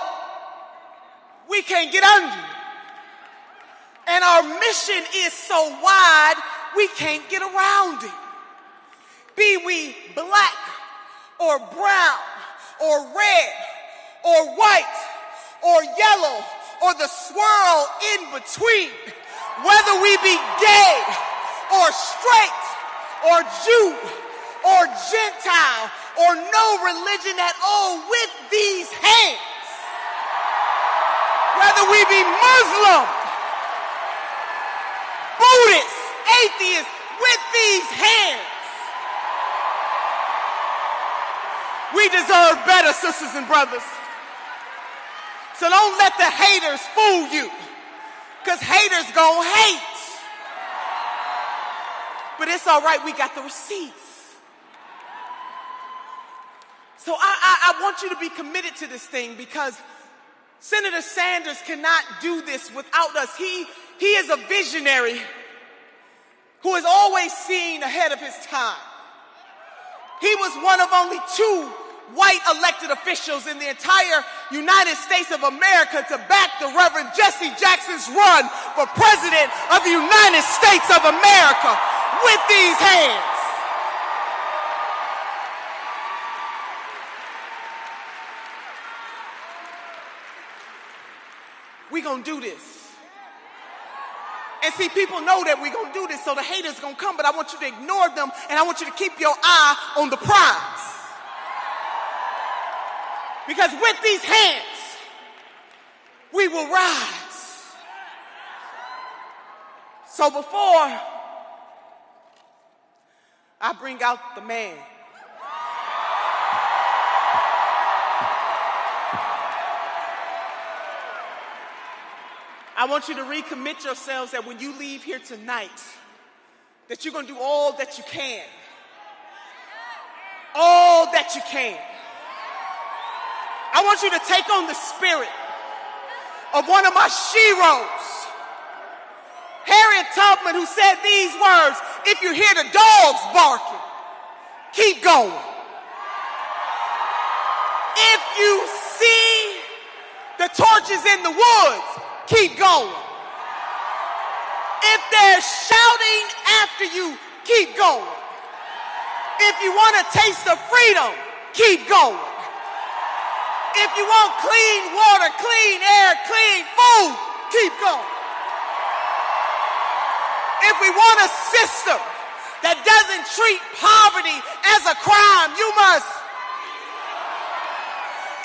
we can't get under it. And our mission is so wide, we can't get around it. Be we black or brown or red or white or yellow or the swirl in between, whether we be gay or straight or Jew or Gentile or no religion at all, with these hands, whether we be Muslim, Buddhist, atheist, with these hands, we deserve better, sisters and brothers. So don't let the haters fool you, because haters gonna hate. But it's all right, we got the receipts. So I want you to be committed to this thing, because Senator Sanders cannot do this without us. He is a visionary who has always seen ahead of his time. He was one of only 2 white elected officials in the entire United States of America to back the Reverend Jesse Jackson's run for President of the United States of America with these hands. We gonna do this. And see, people know that we gonna do this, so the haters gonna come, but I want you to ignore them, and I want you to keep your eye on the prize. Because with these hands, we will rise. So before I bring out the man, I want you to recommit yourselves that when you leave here tonight, that you're going to do all that you can. All that you can. I want you to take on the spirit of one of my sheroes, Harriet Tubman, who said these words: if you hear the dogs barking, keep going. If you see the torches in the woods, keep going. If they're shouting after you, keep going. If you want a taste of freedom, keep going. If you want clean water, clean air, clean food, keep going. If we want a system that doesn't treat poverty as a crime, you must.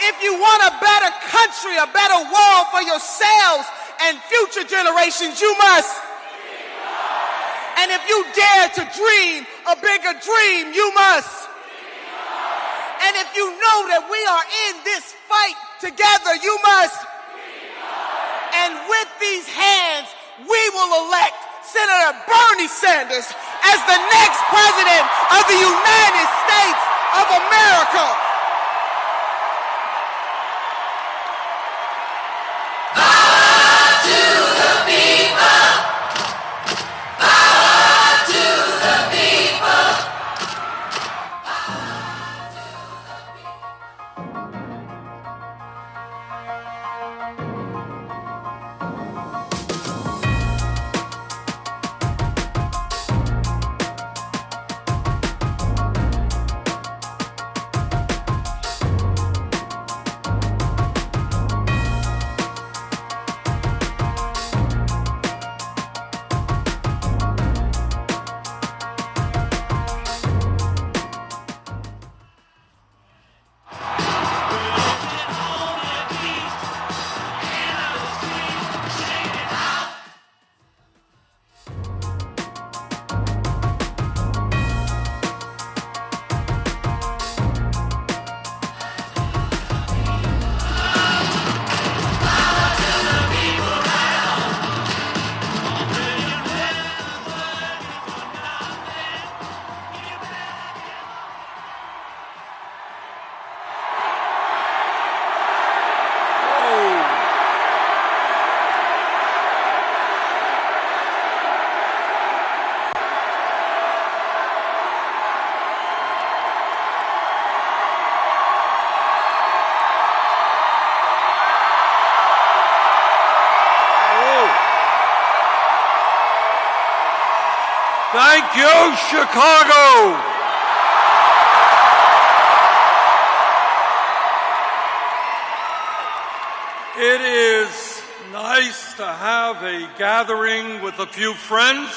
If you want a better country, a better world for yourselves and future generations, you must. And if you dare to dream a bigger dream, you must. And if you know that we are in this fight together, you must. And with these hands, we will elect Senator Bernie Sanders as the next president of the United States of America. Power to the people. Power to the people. Thank you, Chicago. It is nice to have a gathering with a few friends.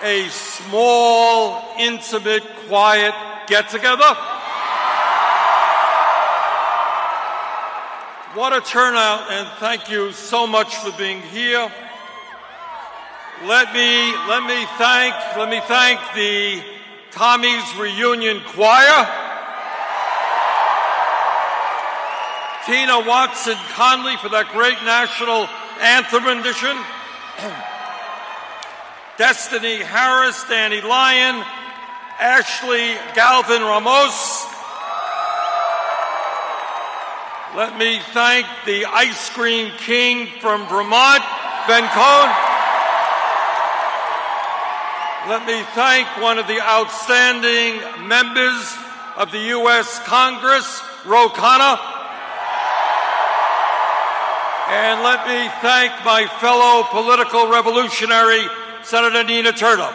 A small, intimate, quiet get-together. What a turnout, and thank you so much for being here. Let me thank the Tommy's Reunion Choir. Tina Watson-Conley for that great national anthem rendition. Destiny Harris, Danny Lyon, Ashley Galvin Ramos. Let me thank the Ice Cream King from Vermont, Ben Cohen. Let me thank one of the outstanding members of the U.S. Congress, Khanna. And let me thank my fellow political revolutionary, Senator Nina Turner.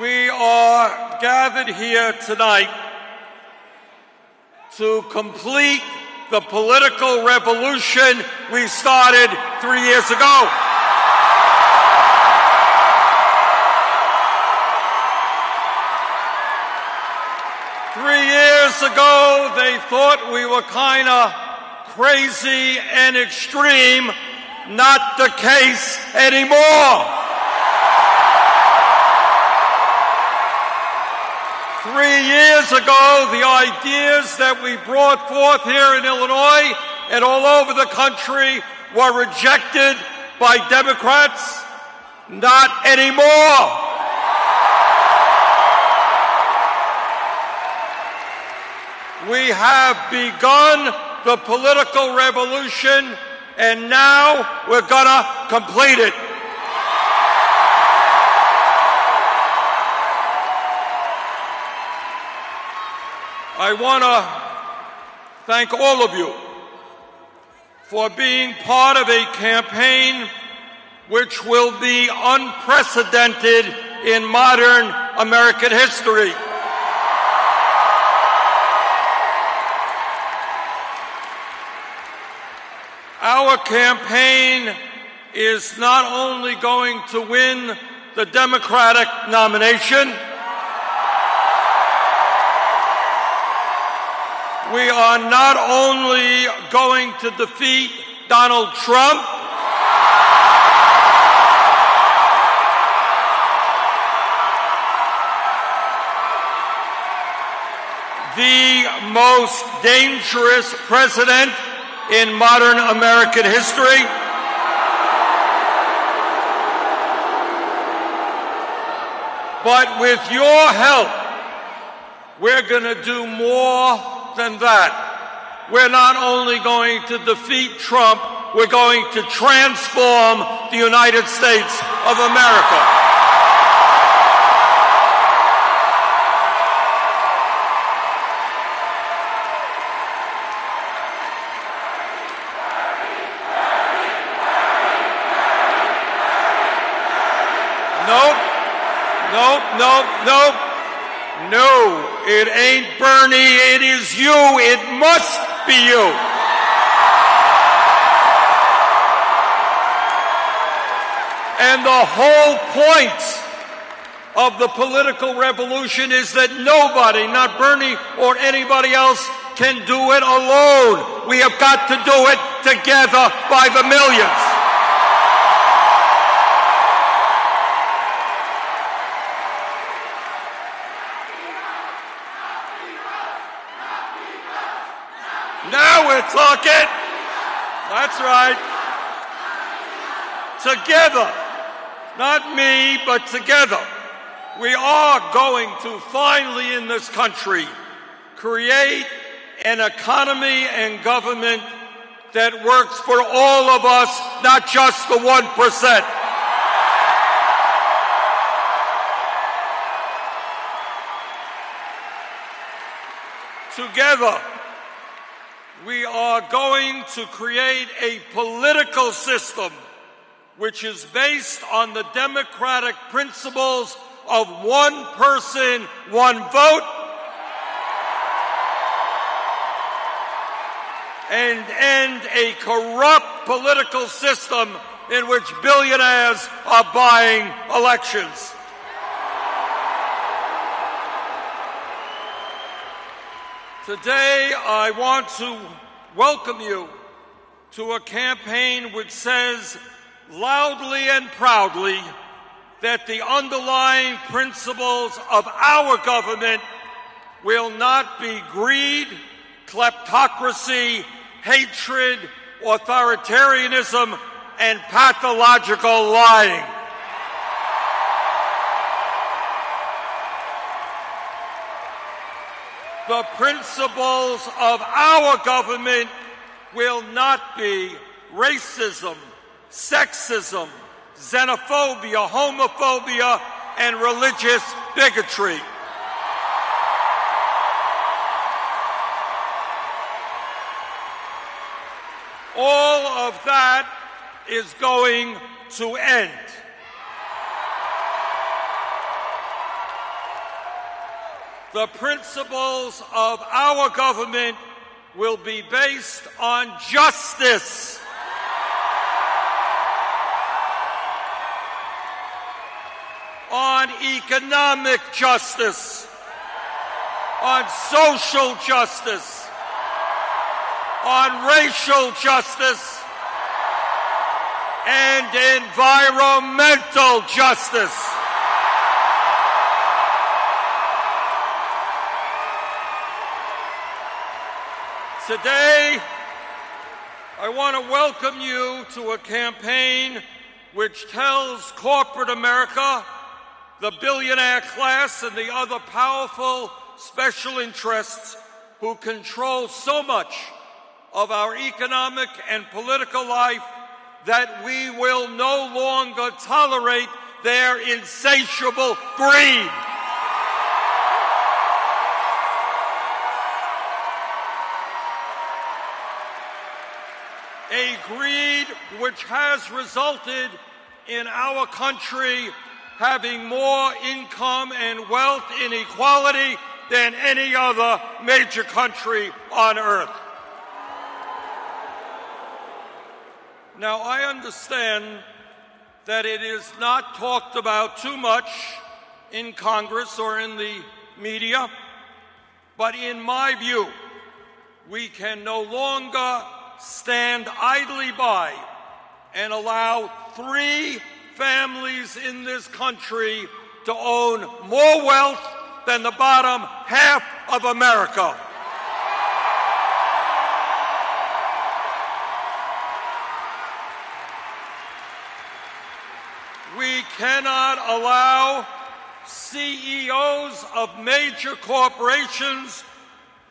We are gathered here tonight to complete the political revolution we started 3 years ago. Ago, they thought we were kind of crazy and extreme. Not the case anymore. 3 years ago, the ideas that we brought forth here in Illinois and all over the country were rejected by Democrats. Not anymore. We have begun the political revolution, and now we're gonna complete it. I want to thank all of you for being part of a campaign which will be unprecedented in modern American history. Our campaign is not only going to win the Democratic nomination, we are not only going to defeat Donald Trump, the most dangerous president in modern American history. But with your help, we're going to do more than that. We're not only going to defeat Trump, we're going to transform the United States of America. Nope. No, it ain't Bernie, it is you. It must be you. And the whole point of the political revolution is that nobody, not Bernie or anybody else, can do it alone. We have got to do it together by the millions. Now we're talking. That's right. Together. Not me, but together. We are going to finally in this country create an economy and government that works for all of us, not just the 1%. Together, we are going to create a political system which is based on the democratic principles of one person, one vote, and end a corrupt political system in which billionaires are buying elections. Today, I want to welcome you to a campaign which says loudly and proudly, that the underlying principles of our government will not be greed, kleptocracy, hatred, authoritarianism, and pathological lying. The principles of our government will not be racism, sexism, xenophobia, homophobia, and religious bigotry. All of that is going to end. The principles of our government will be based on justice, on economic justice, on social justice, on racial justice, and environmental justice. Today, I want to welcome you to a campaign which tells corporate America, the billionaire class, and the other powerful special interests who control so much of our economic and political life that we will no longer tolerate their insatiable greed. A greed which has resulted in our country having more income and wealth inequality than any other major country on earth. Now, I understand that it is not talked about too much in Congress or in the media, but in my view, we can no longer stand idly by and allow 3 families in this country to own more wealth than the bottom half of America. We cannot allow CEOs of major corporations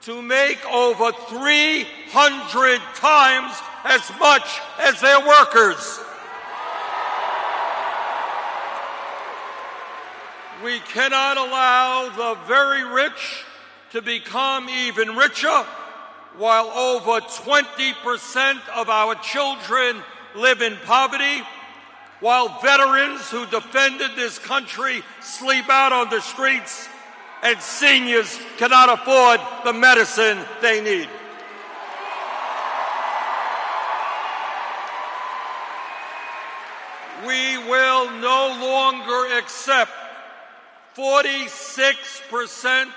to make over 300 times as much as their workers. We cannot allow the very rich to become even richer, while over 20% of our children live in poverty, while veterans who defended this country sleep out on the streets, and seniors cannot afford the medicine they need. We will no longer accept 46%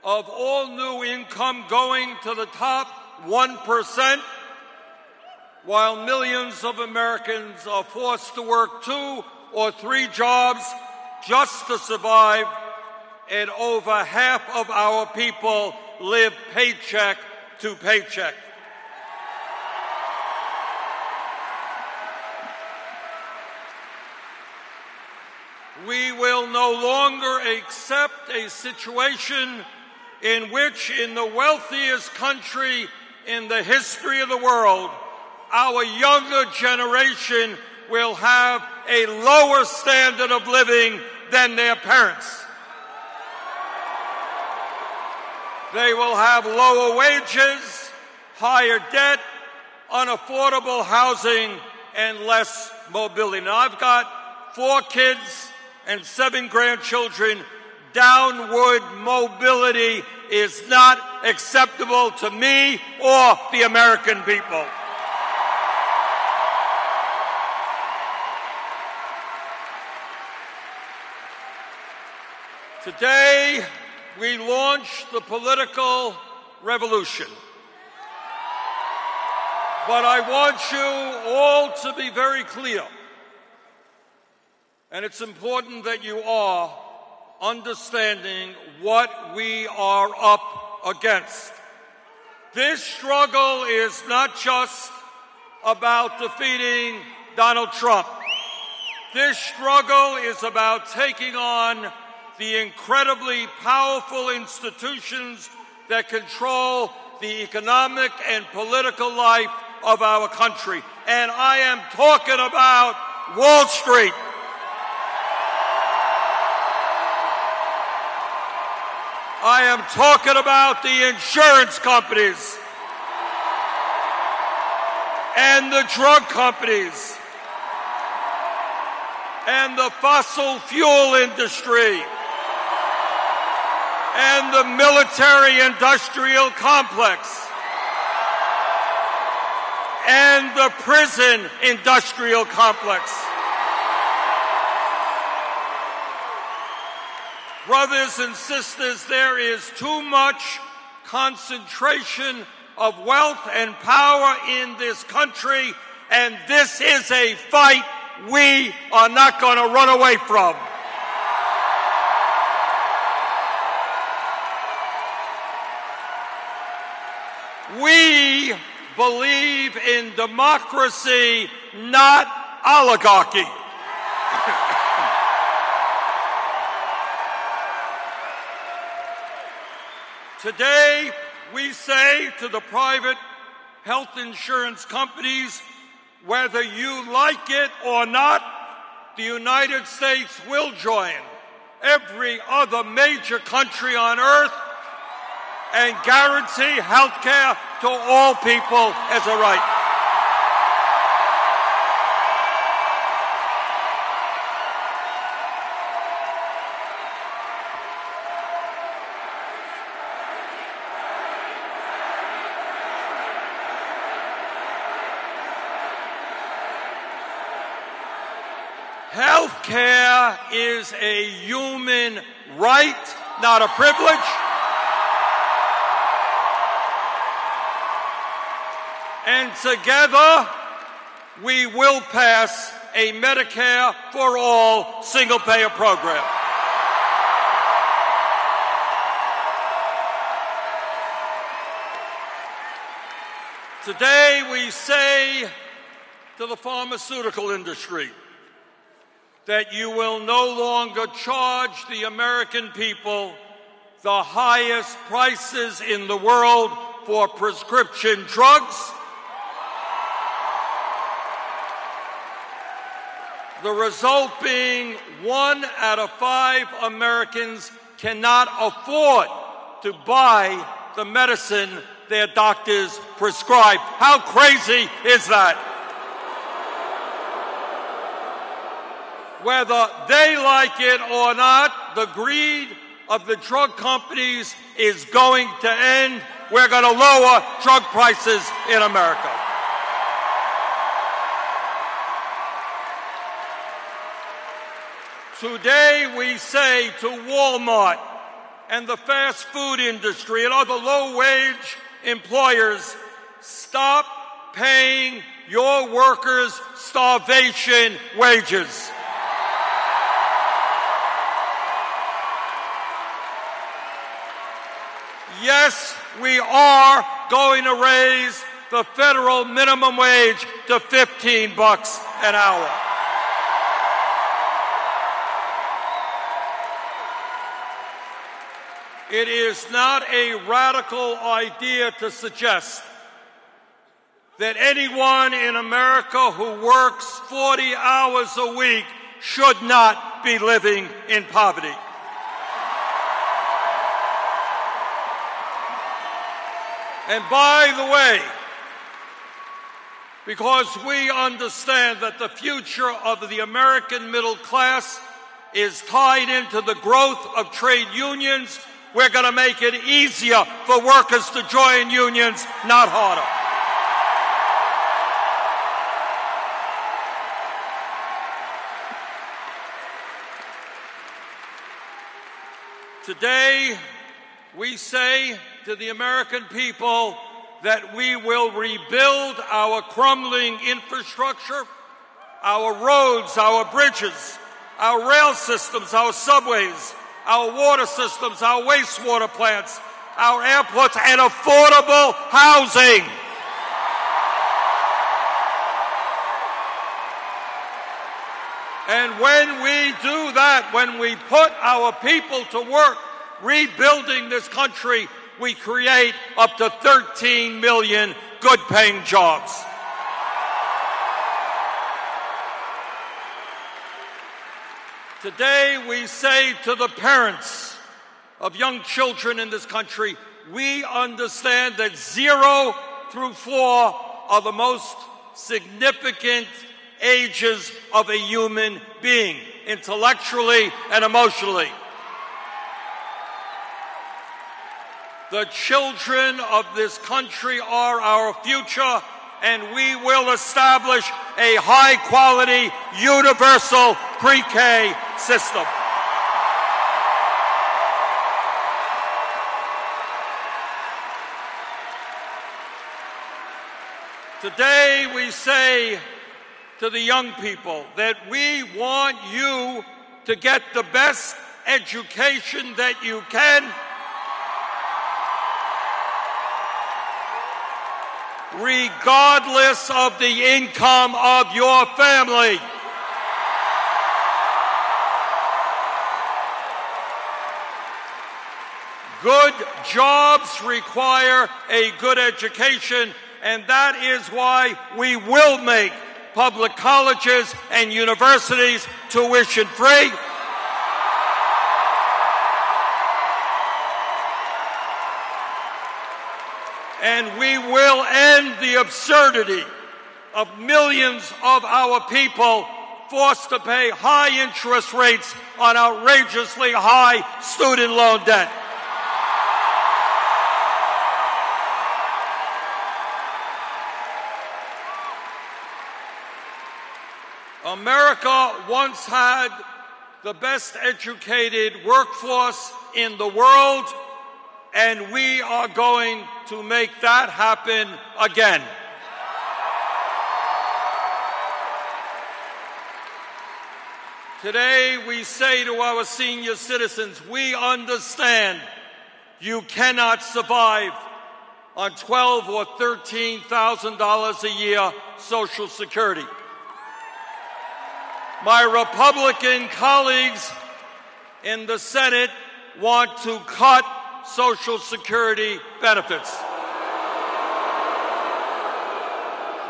of all new income going to the top 1%, while millions of Americans are forced to work 2 or 3 jobs just to survive, and over half of our people live paycheck to paycheck. We will no longer accept a situation in which, in the wealthiest country in the history of the world, our younger generation will have a lower standard of living than their parents. They will have lower wages, higher debt, unaffordable housing, and less mobility. Now, I've got 4 kids and 7 grandchildren. Downward mobility is not acceptable to me or the American people. Today, we launch the political revolution. But I want you all to be very clear. And it's important that you are understanding what we are up against. This struggle is not just about defeating Donald Trump. This struggle is about taking on the incredibly powerful institutions that control the economic and political life of our country. And I am talking about Wall Street. I am talking about the insurance companies and the drug companies and the fossil fuel industry and the military-industrial complex and the prison-industrial complex. Brothers and sisters, there is too much concentration of wealth and power in this country, and this is a fight we are not going to run away from. We believe in democracy, not oligarchy. Today, we say to the private health insurance companies, whether you like it or not, the United States will join every other major country on earth and guarantee health care to all people as a right. Health care is a human right, not a privilege. And together, we will pass a Medicare for all single-payer program. Today, we say to the pharmaceutical industry that you will no longer charge the American people the highest prices in the world for prescription drugs. The result being 1 out of 5 Americans cannot afford to buy the medicine their doctors prescribe. How crazy is that? Whether they like it or not, the greed of the drug companies is going to end. We're going to lower drug prices in America. Today, we say to Walmart and the fast food industry and other low-wage employers, stop paying your workers starvation wages. Yes, we are going to raise the federal minimum wage to $15 an hour. It is not a radical idea to suggest that anyone in America who works 40 hours a week should not be living in poverty. And by the way, because we understand that the future of the American middle class is tied into the growth of trade unions, we're going to make it easier for workers to join unions, not harder. Today, we say to the American people that we will rebuild our crumbling infrastructure, our roads, our bridges, our rail systems, our subways, our water systems, our wastewater plants, our airports, and affordable housing. And when we do that, when we put our people to work rebuilding this country, we create up to 13 million good-paying jobs. Today, we say to the parents of young children in this country, we understand that 0 through 4 are the most significant ages of a human being, intellectually and emotionally. The children of this country are our future, and we will establish a high-quality, universal pre-K system. Today, we say to the young people that we want you to get the best education that you can, regardless of the income of your family. Good jobs require a good education, and that is why we will make public colleges and universities tuition-free. And we will end the absurdity of millions of our people forced to pay high interest rates on outrageously high student loan debt. America once had the best educated workforce in the world, and we are going to make that happen again. Today, we say to our senior citizens, we understand you cannot survive on $12,000 or $13,000 a year Social Security. My Republican colleagues in the Senate want to cut Social Security benefits.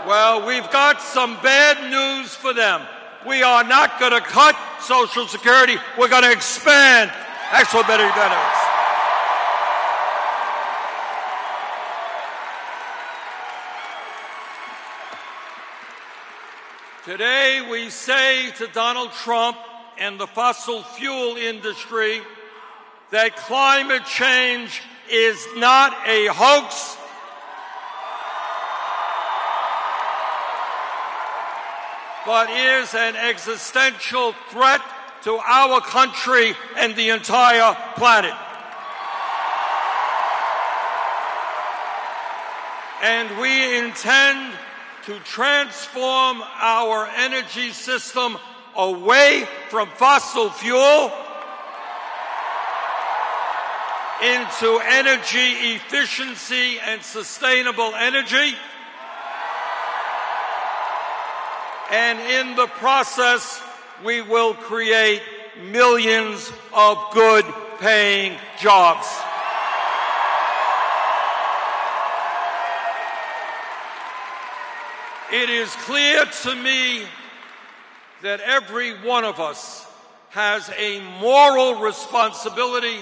Well, we've got some bad news for them. We are not going to cut Social Security. We're going to expand expedited benefits. Today, we say to Donald Trump and the fossil fuel industry that climate change is not a hoax. But is an existential threat to our country and the entire planet. And we intend to transform our energy system away from fossil fuel into energy efficiency and sustainable energy. And in the process, we will create millions of good-paying jobs. It is clear to me that every one of us has a moral responsibility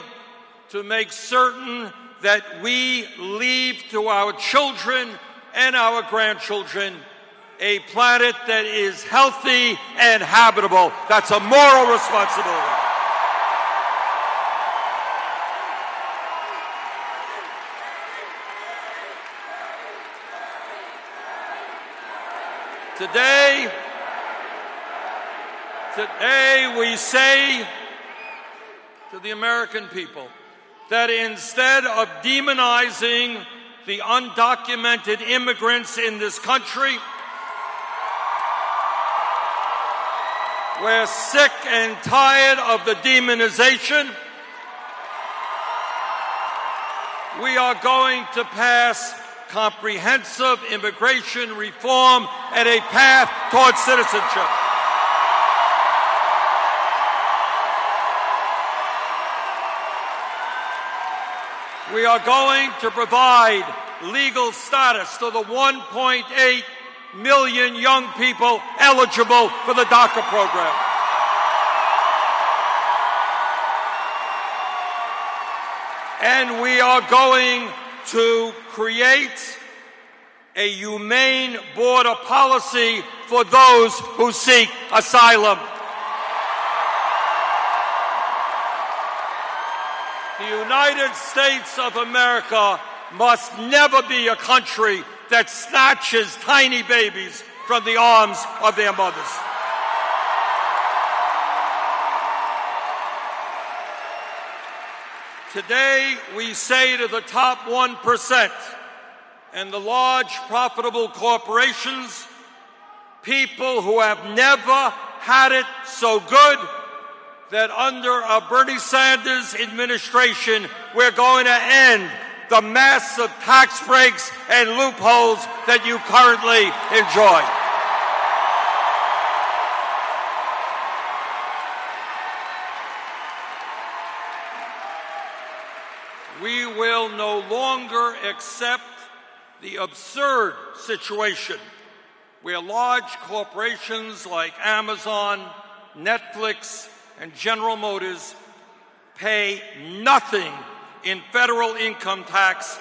to make certain that we leave to our children and our grandchildren a planet that is healthy and habitable. That's a moral responsibility. Today we say to the American people that instead of demonizing the undocumented immigrants in this country, We're sick and tired of the demonization. We are going to pass comprehensive immigration reform and a path towards citizenship. We are going to provide legal status to the 1.8 million young people eligible for the DACA program. And we are going to create a humane border policy for those who seek asylum. The United States of America must never be a country that snatches tiny babies from the arms of their mothers. Today, we say to the top 1% and the large profitable corporations, people who have never had it so good, that under a Bernie Sanders administration, we're going to end the massive tax breaks and loopholes that you currently enjoy. We will no longer accept the absurd situation where large corporations like Amazon, Netflix, and General Motors pay nothing in federal income tax.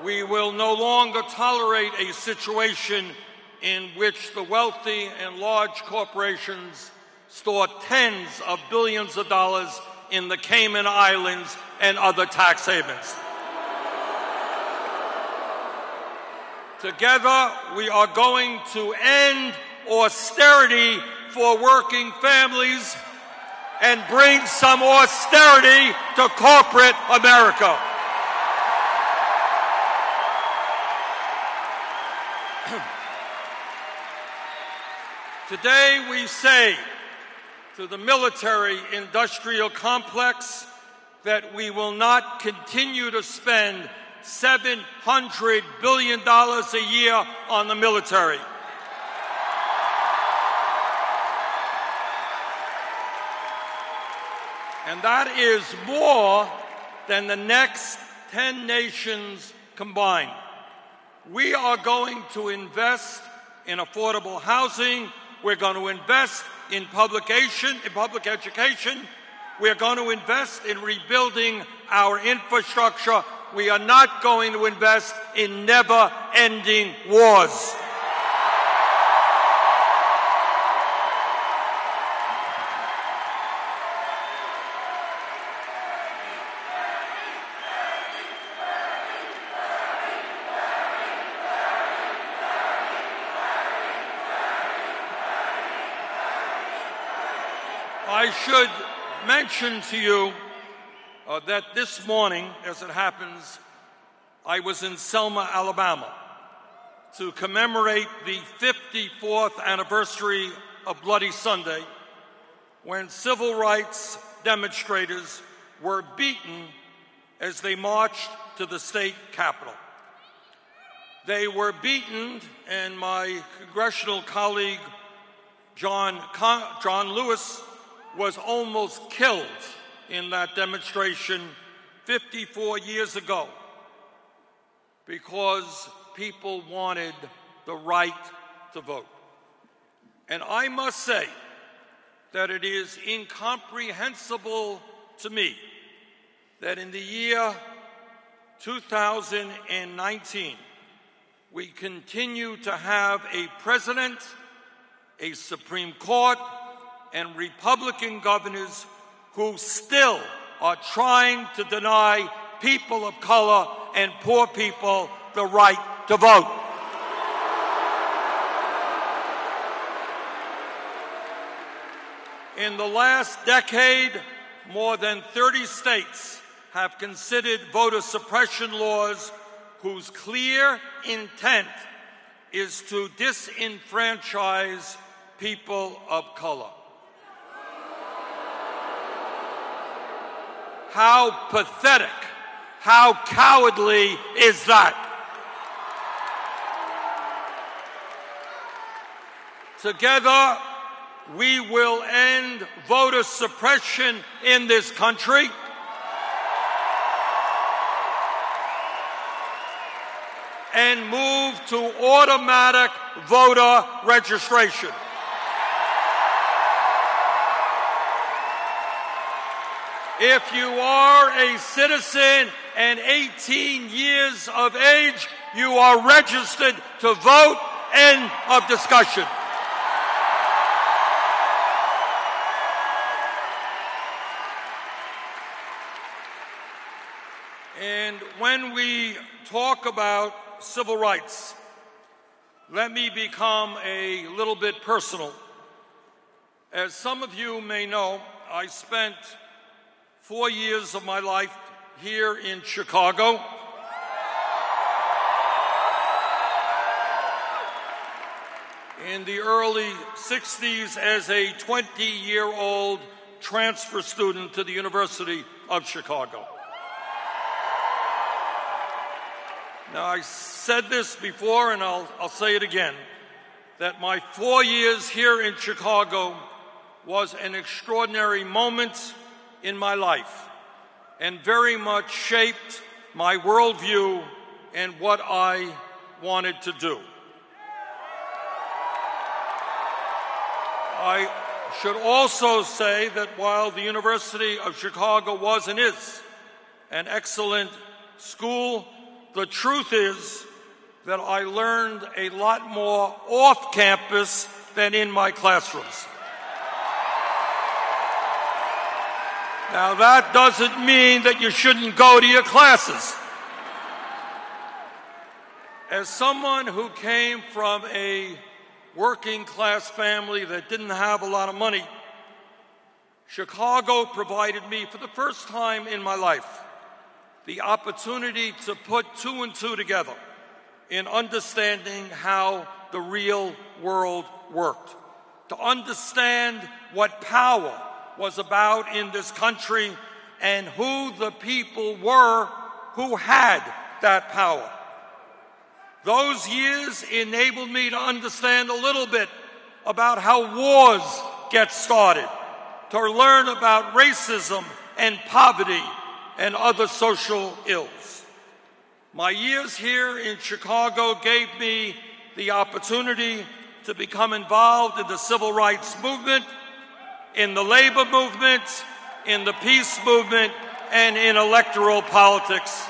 We will no longer tolerate a situation in which the wealthy and large corporations store tens of billions of dollars in the Cayman Islands and other tax havens. Together, we are going to end austerity for working families and bring some austerity to corporate America. Today, we say to the military-industrial complex that we will not continue to spend $700 billion a year on the military. And that is more than the next 10 nations combined. We are going to invest in affordable housing. We're going to invest in public education. We're going to invest in rebuilding our infrastructure. We are not going to invest in never-ending wars. I should mention to you that this morning, as it happens, I was in Selma, Alabama, to commemorate the 54th anniversary of Bloody Sunday, when civil rights demonstrators were beaten as they marched to the state capitol. They were beaten, and my congressional colleague, John Lewis, was almost killed in that demonstration 54 years ago because people wanted the right to vote. And I must say that it is incomprehensible to me that in the year 2019, we continue to have a president, a Supreme Court, and Republican governors who still are trying to deny people of color and poor people the right to vote. In the last decade, more than 30 states have considered voter suppression laws whose clear intent is to disenfranchise people of color. How pathetic, how cowardly is that? Together, we will end voter suppression in this country. And move to automatic voter registration. If you are a citizen and 18 years of age, you are registered to vote. End of discussion. And when we talk about civil rights, let me become a little bit personal. As some of you may know, I spent 4 years of my life here in Chicago. In the early 60s as a 20-year-old transfer student to the University of Chicago. Now, I said this before, and I'll say it again, that my 4 years here in Chicago was an extraordinary moment in my life and very much shaped my worldview and what I wanted to do. I should also say that while the University of Chicago was and is an excellent school, the truth is that I learned a lot more off campus than in my classrooms. Now, that doesn't mean that you shouldn't go to your classes. As someone who came from a working class family that didn't have a lot of money, Chicago provided me, for the first time in my life, the opportunity to put two and two together in understanding how the real world worked, to understand what power was about in this country and who the people were who had that power. Those years enabled me to understand a little bit about how wars get started, to learn about racism and poverty and other social ills. My years here in Chicago gave me the opportunity to become involved in the civil rights movement, in the labor movement, in the peace movement, and in electoral politics.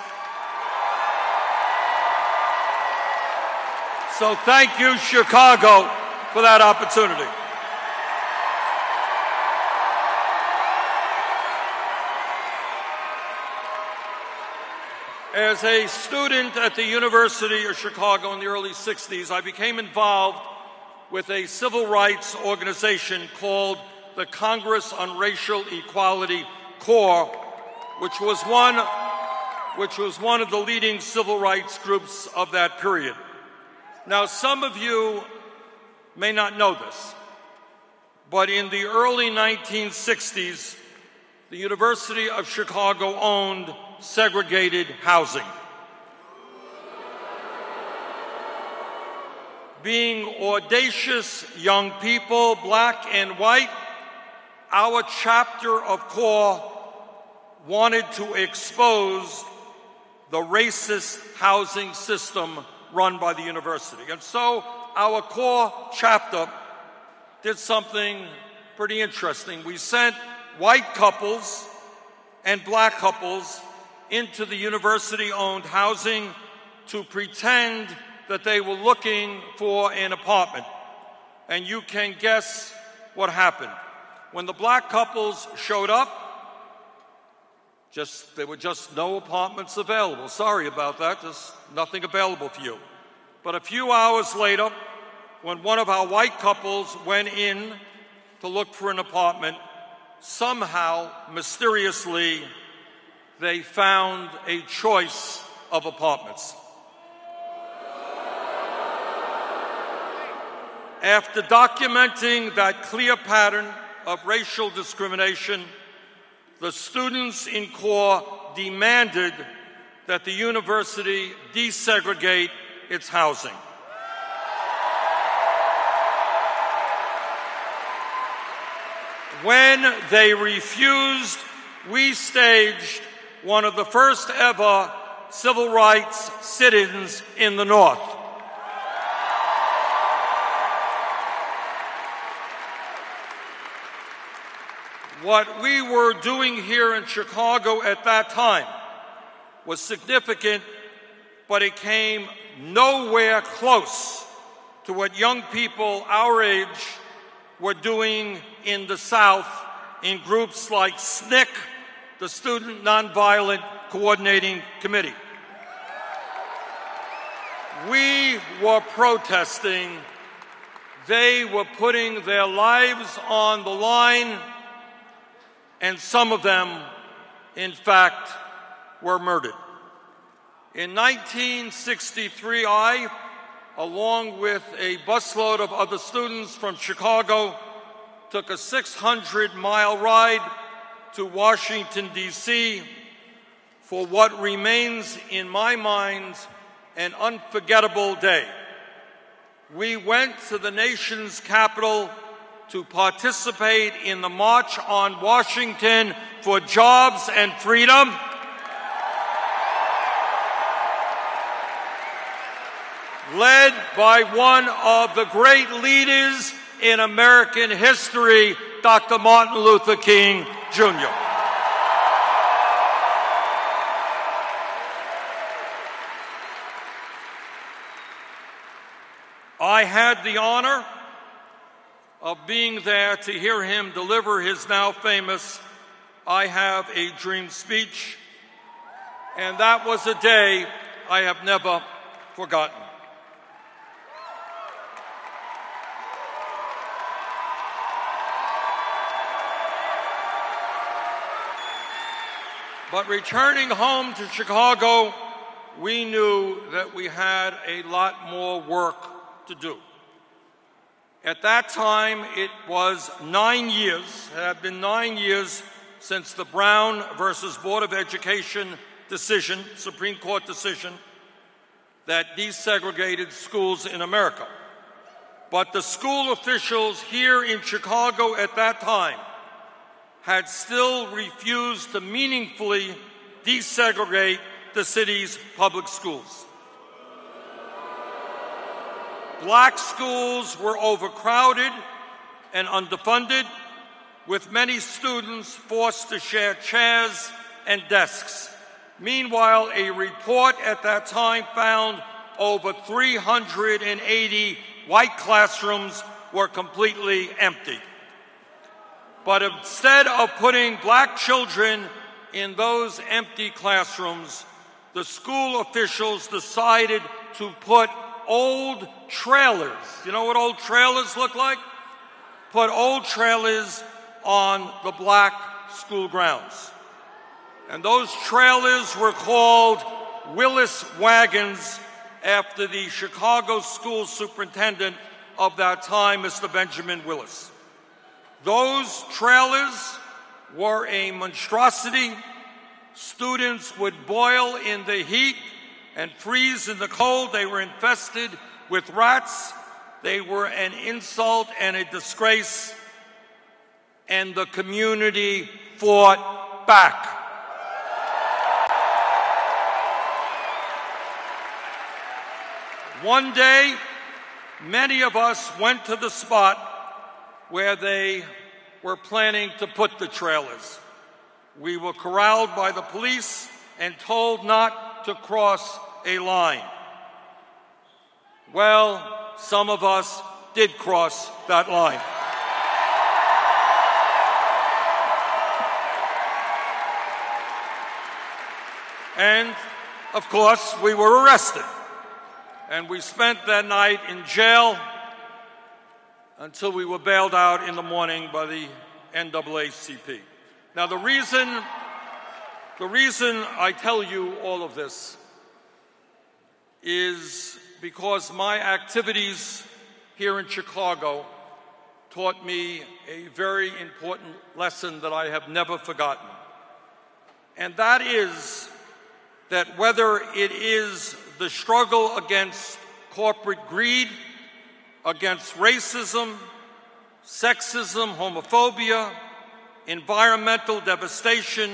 So thank you, Chicago, for that opportunity. As a student at the University of Chicago in the early 60s, I became involved with a civil rights organization called the Congress on Racial Equality Corps, which was one of the leading civil rights groups of that period. Now, some of you may not know this, but in the early 1960s, the University of Chicago owned segregated housing. Being audacious young people, black and white, our chapter of CORE wanted to expose the racist housing system run by the university. And so our CORE chapter did something pretty interesting. We sent white couples and black couples into the university-owned housing to pretend that they were looking for an apartment. And you can guess what happened. When the black couples showed up, there were just no apartments available. Sorry about that, there's nothing available for you. But a few hours later, when one of our white couples went in to look for an apartment, somehow, mysteriously, they found a choice of apartments. After documenting that clear pattern of racial discrimination, the students in core demanded that the university desegregate its housing. When they refused, we staged one of the first ever civil rights sit-ins in the North. What we were doing here in Chicago at that time was significant, but it came nowhere close to what young people our age were doing in the South in groups like SNCC, the Student Nonviolent Coordinating Committee. We were protesting. They were putting their lives on the line, and some of them, in fact, were murdered. In 1963, I, along with a busload of other students from Chicago, took a 600-mile ride to Washington, D.C. for what remains in my mind an unforgettable day. We went to the nation's capital to participate in the March on Washington for Jobs and Freedom. Led by one of the great leaders in American history, Dr. Martin Luther King, Jr. I had the honor of being there to hear him deliver his now famous "I Have a Dream" speech, and that was a day I have never forgotten. But returning home to Chicago, we knew that we had a lot more work to do. At that time, it was 9 years, it had been 9 years since the Brown versus Board of Education decision, Supreme Court decision, that desegregated schools in America. But the school officials here in Chicago at that time had still refused to meaningfully desegregate the city's public schools. Black schools were overcrowded and underfunded, with many students forced to share chairs and desks. Meanwhile, a report at that time found over 380 white classrooms were completely empty. But instead of putting black children in those empty classrooms, the school officials decided to put old trailers. You know what old trailers look like? Put old trailers on the black school grounds. And those trailers were called Willis wagons after the Chicago school superintendent of that time, Mr. Benjamin Willis. Those trailers were a monstrosity. Students would boil in the heat and freeze in the cold. They were infested with rats. They were an insult and a disgrace, and the community fought back. One day, many of us went to the spot where they were planning to put the trailers. We were corralled by the police and told not to cross a line. Well, some of us did cross that line. And, of course, we were arrested. And we spent that night in jail until we were bailed out in the morning by the NAACP. Now, the reason I tell you all of this is because my activities here in Chicago taught me a very important lesson that I have never forgotten. And that is that whether it is the struggle against corporate greed, against racism, sexism, homophobia, environmental devastation,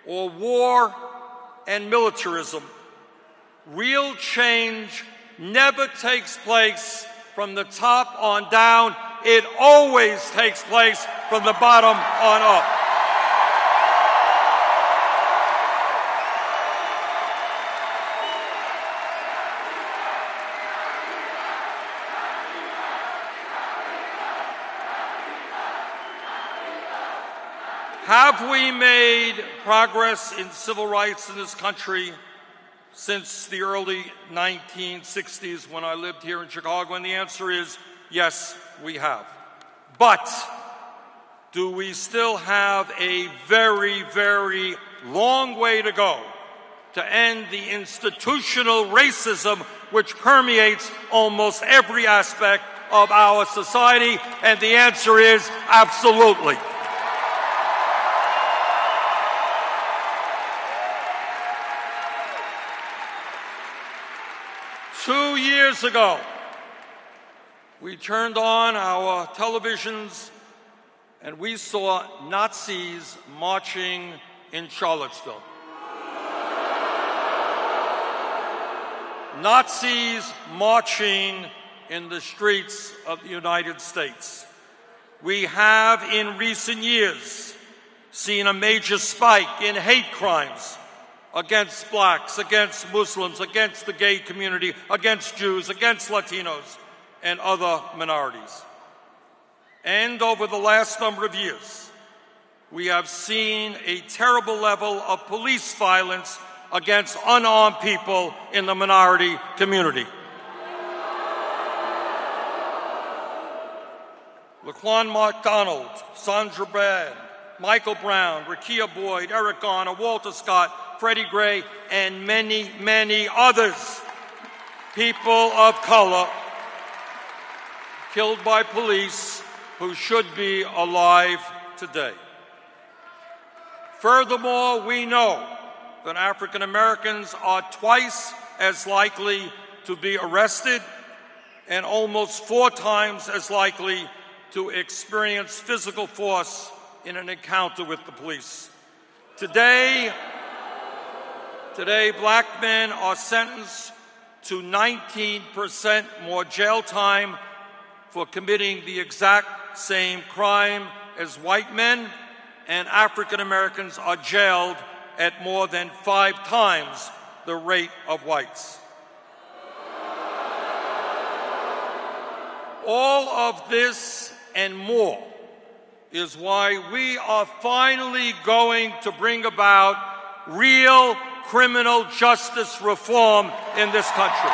or war and militarism, real change never takes place from the top on down. It always takes place from the bottom on up. Have we made progress in civil rights in this country since the early 1960s when I lived here in Chicago? And the answer is yes, we have. But do we still have a very, very long way to go to end the institutional racism which permeates almost every aspect of our society? And the answer is absolutely. Two years ago, we turned on our televisions and we saw Nazis marching in Charlottesville. Nazis marching in the streets of the United States. We have in recent years seen a major spike in hate crimes against blacks, against Muslims, against the gay community, against Jews, against Latinos, and other minorities. And over the last number of years, we have seen a terrible level of police violence against unarmed people in the minority community. Laquan McDonald, Sandra Bland, Michael Brown, Rekia Boyd, Eric Garner, Walter Scott, Freddie Gray, and many, many others, people of color, killed by police who should be alive today. Furthermore, we know that African Americans are twice as likely to be arrested and almost 4 times as likely to experience physical force in an encounter with the police. Today, black men are sentenced to 19% more jail time for committing the exact same crime as white men, and African Americans are jailed at more than 5 times the rate of whites. All of this and more is why we are finally going to bring about real criminal justice reform in this country.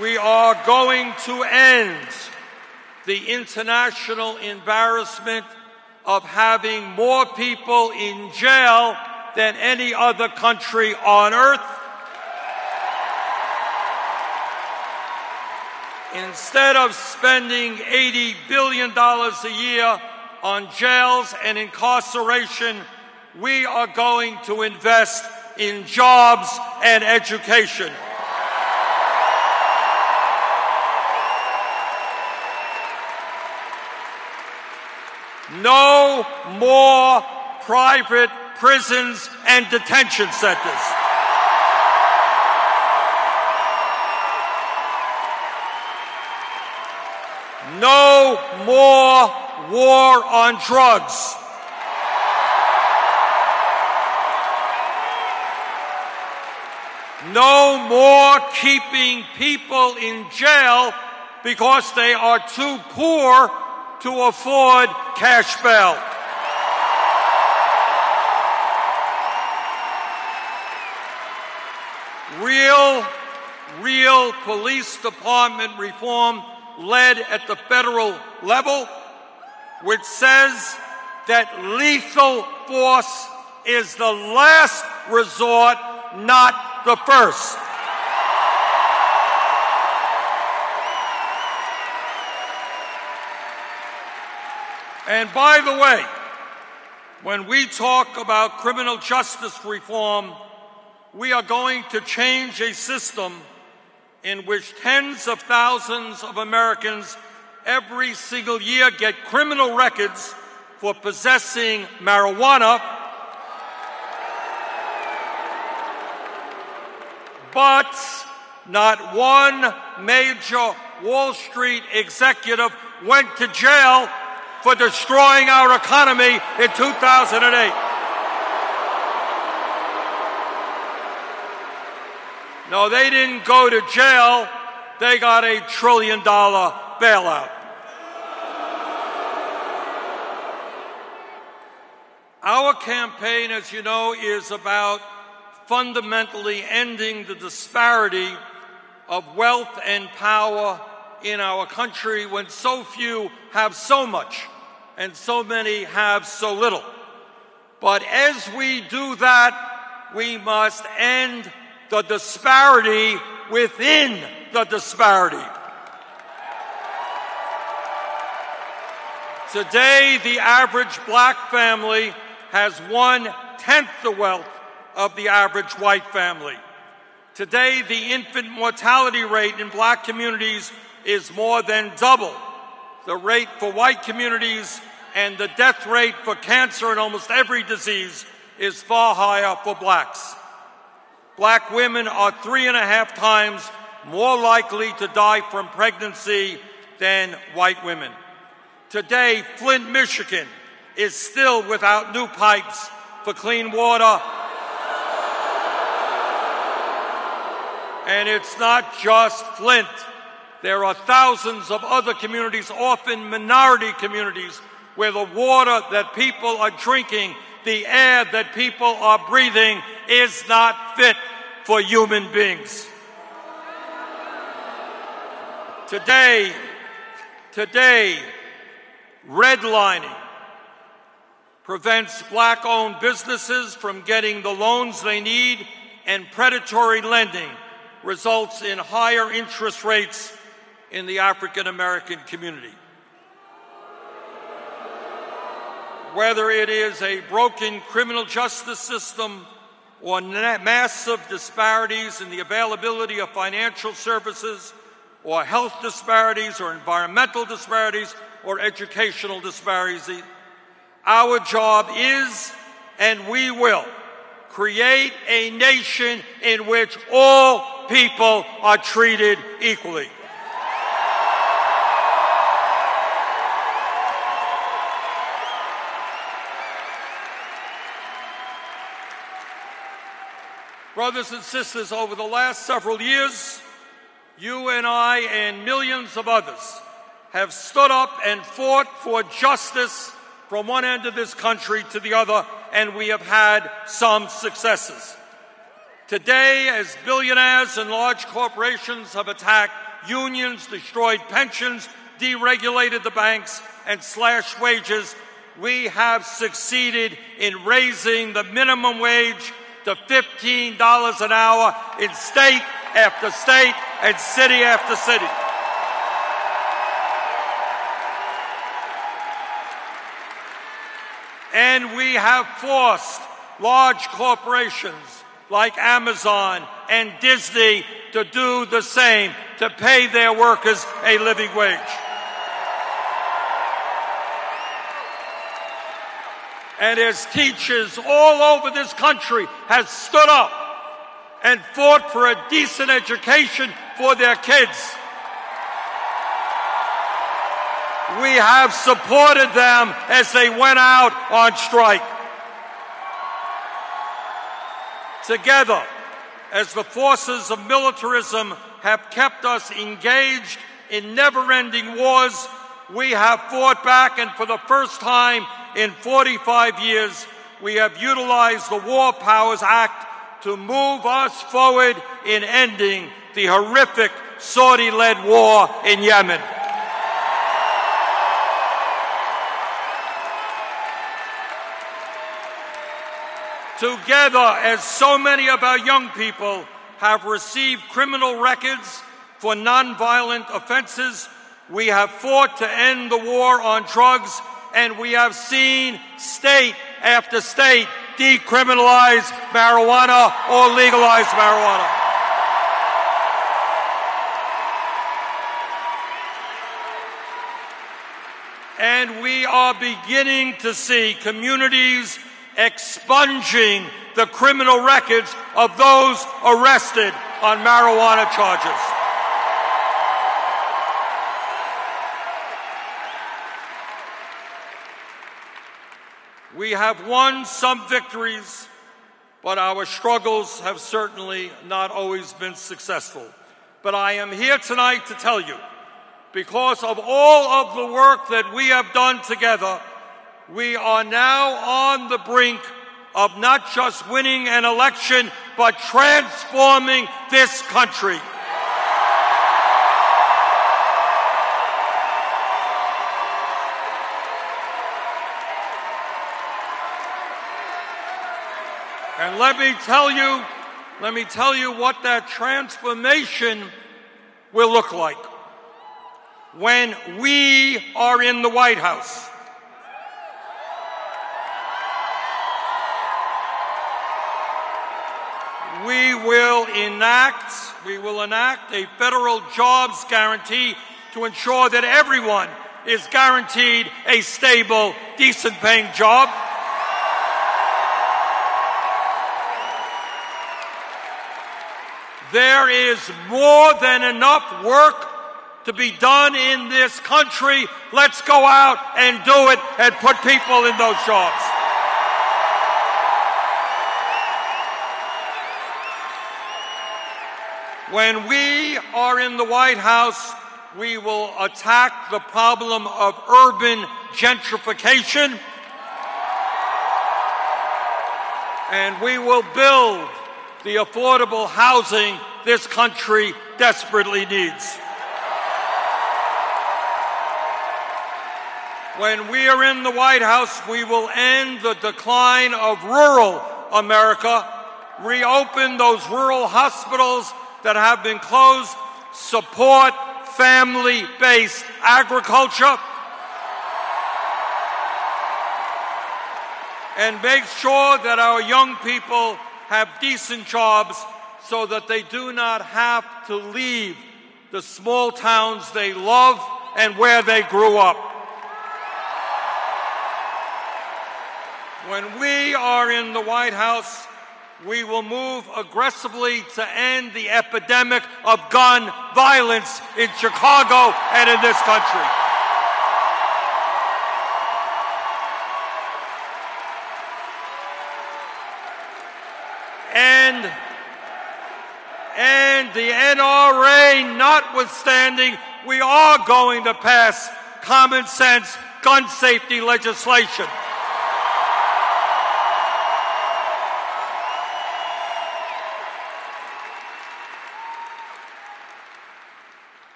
We are going to end the international embarrassment of having more people in jail than any other country on earth. Instead of spending $80 billion a year on jails and incarceration, we are going to invest in jobs and education. No more private prisons and detention centers. No more war on drugs. No more keeping people in jail because they are too poor to afford cash bail. Real police department reform led at the federal level, which says that lethal force is the last resort, not the first. And by the way, when we talk about criminal justice reform, we are going to change a system in which tens of thousands of Americans every single year get criminal records for possessing marijuana, but not one major Wall Street executive went to jail for destroying our economy in 2008. No, they didn't go to jail. They got $1 trillion bailout. Our campaign, as you know, is about fundamentally ending the disparity of wealth and power in our country when so few have so much and so many have so little. But as we do that, we must end the disparity within the disparity. Today, the average black family has 1/10 the wealth of the average white family. Today, the infant mortality rate in black communities is more than double the rate for white communities, and the death rate for cancer and almost every disease is far higher for blacks. Black women are 3.5 times more likely to die from pregnancy than white women. Today, Flint, Michigan is still without new pipes for clean water. And it's not just Flint. There are thousands of other communities, often minority communities, where the water that people are drinking, the air that people are breathing, is not fit for human beings. Today, redlining prevents black-owned businesses from getting the loans they need, and predatory lending results in higher interest rates in the African American community. Whether it is a broken criminal justice system or massive disparities in the availability of financial services, or health disparities, or environmental disparities, or educational disparities, our job is, and we will, create a nation in which all people are treated equally. Brothers and sisters, over the last several years, you and I and millions of others have stood up and fought for justice from one end of this country to the other, and we have had some successes. Today, as billionaires and large corporations have attacked unions, destroyed pensions, deregulated the banks, and slashed wages, we have succeeded in raising the minimum wage to $15 an hour in state after state and city after city. And we have forced large corporations like Amazon and Disney to do the same, to pay their workers a living wage. And as teachers all over this country have stood up and fought for a decent education for their kids, we have supported them as they went out on strike. Together, as the forces of militarism have kept us engaged in never-ending wars, we have fought back, and for the first time in 45 years, we have utilized the War Powers Act to move us forward in ending the horrific Saudi-led war in Yemen. together, as so many of our young people have received criminal records for nonviolent offenses, we have fought to end the war on drugs, and we have seen state after state decriminalize marijuana or legalize marijuana. And we are beginning to see communities expunging the criminal records of those arrested on marijuana charges. We have won some victories, but our struggles have certainly not always been successful. But I am here tonight to tell you, because of all of the work that we have done together, we are now on the brink of not just winning an election, but transforming this country. And let me tell you what that transformation will look like when we are in the White House. We will enact a federal jobs guarantee to ensure that everyone is guaranteed a stable, decent paying job. There is more than enough work to be done in this country. Let's go out and do it and put people in those jobs. When we are in the White House, we will attack the problem of urban gentrification, and we will build the affordable housing this country desperately needs. When we are in the White House, we will end the decline of rural America, reopen those rural hospitals that have been closed, support family-based agriculture, and make sure that our young people have decent jobs so that they do not have to leave the small towns they love and where they grew up. When we are in the White House, we will move aggressively to end the epidemic of gun violence in Chicago and in this country. And the NRA notwithstanding, we are going to pass common sense gun safety legislation.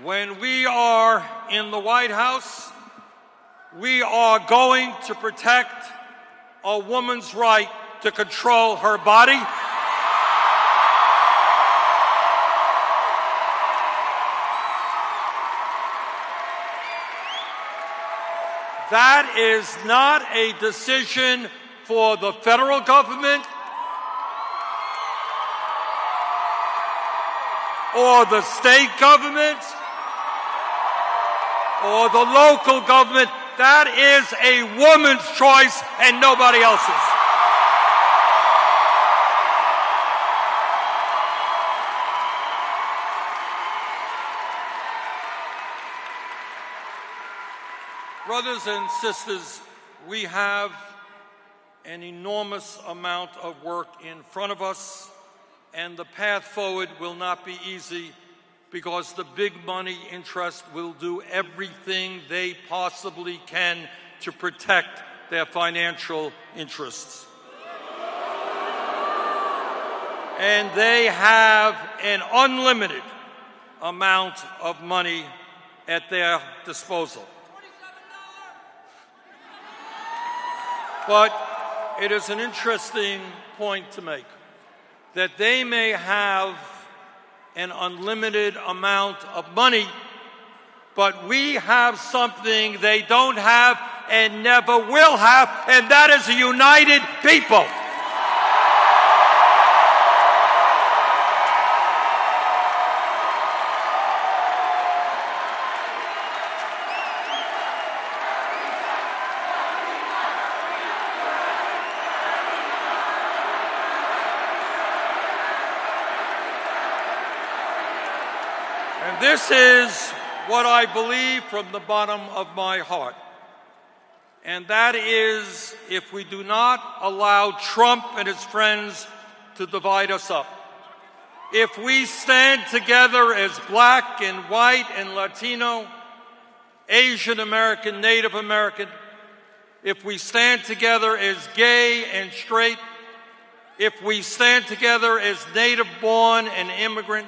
When we are in the White House, we are going to protect a woman's right to control her body. That is not a decision for the federal government or the state government or the local government. That is a woman's choice and nobody else's. Brothers and sisters, we have an enormous amount of work in front of us, and the path forward will not be easy because the big money interests will do everything they possibly can to protect their financial interests. And they have an unlimited amount of money at their disposal. But it is an interesting point to make, that they may have an unlimited amount of money, but we have something they don't have and never will have, and that is a united people. And this is what I believe from the bottom of my heart. And that is, if we do not allow Trump and his friends to divide us up, if we stand together as black and white and Latino, Asian American, Native American, if we stand together as gay and straight, if we stand together as native born and immigrant,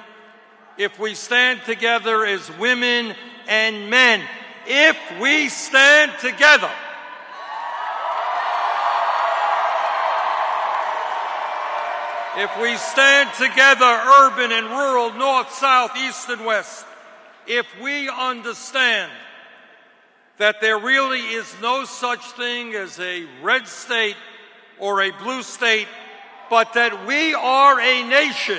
if we stand together as women and men, if we stand together, if we stand together, urban and rural, north, south, east, and west, if we understand that there really is no such thing as a red state or a blue state, but that we are a nation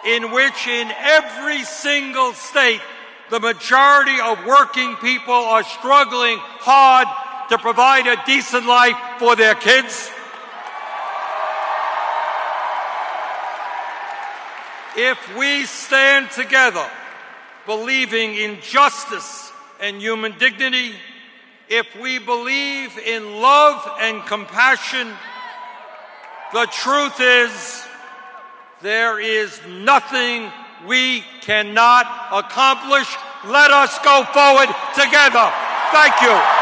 in which in every single state, the majority of working people are struggling hard to provide a decent life for their kids. If we stand together, believing in justice and human dignity, if we believe in love and compassion, the truth is there is nothing we cannot accomplish. Let us go forward together. Thank you.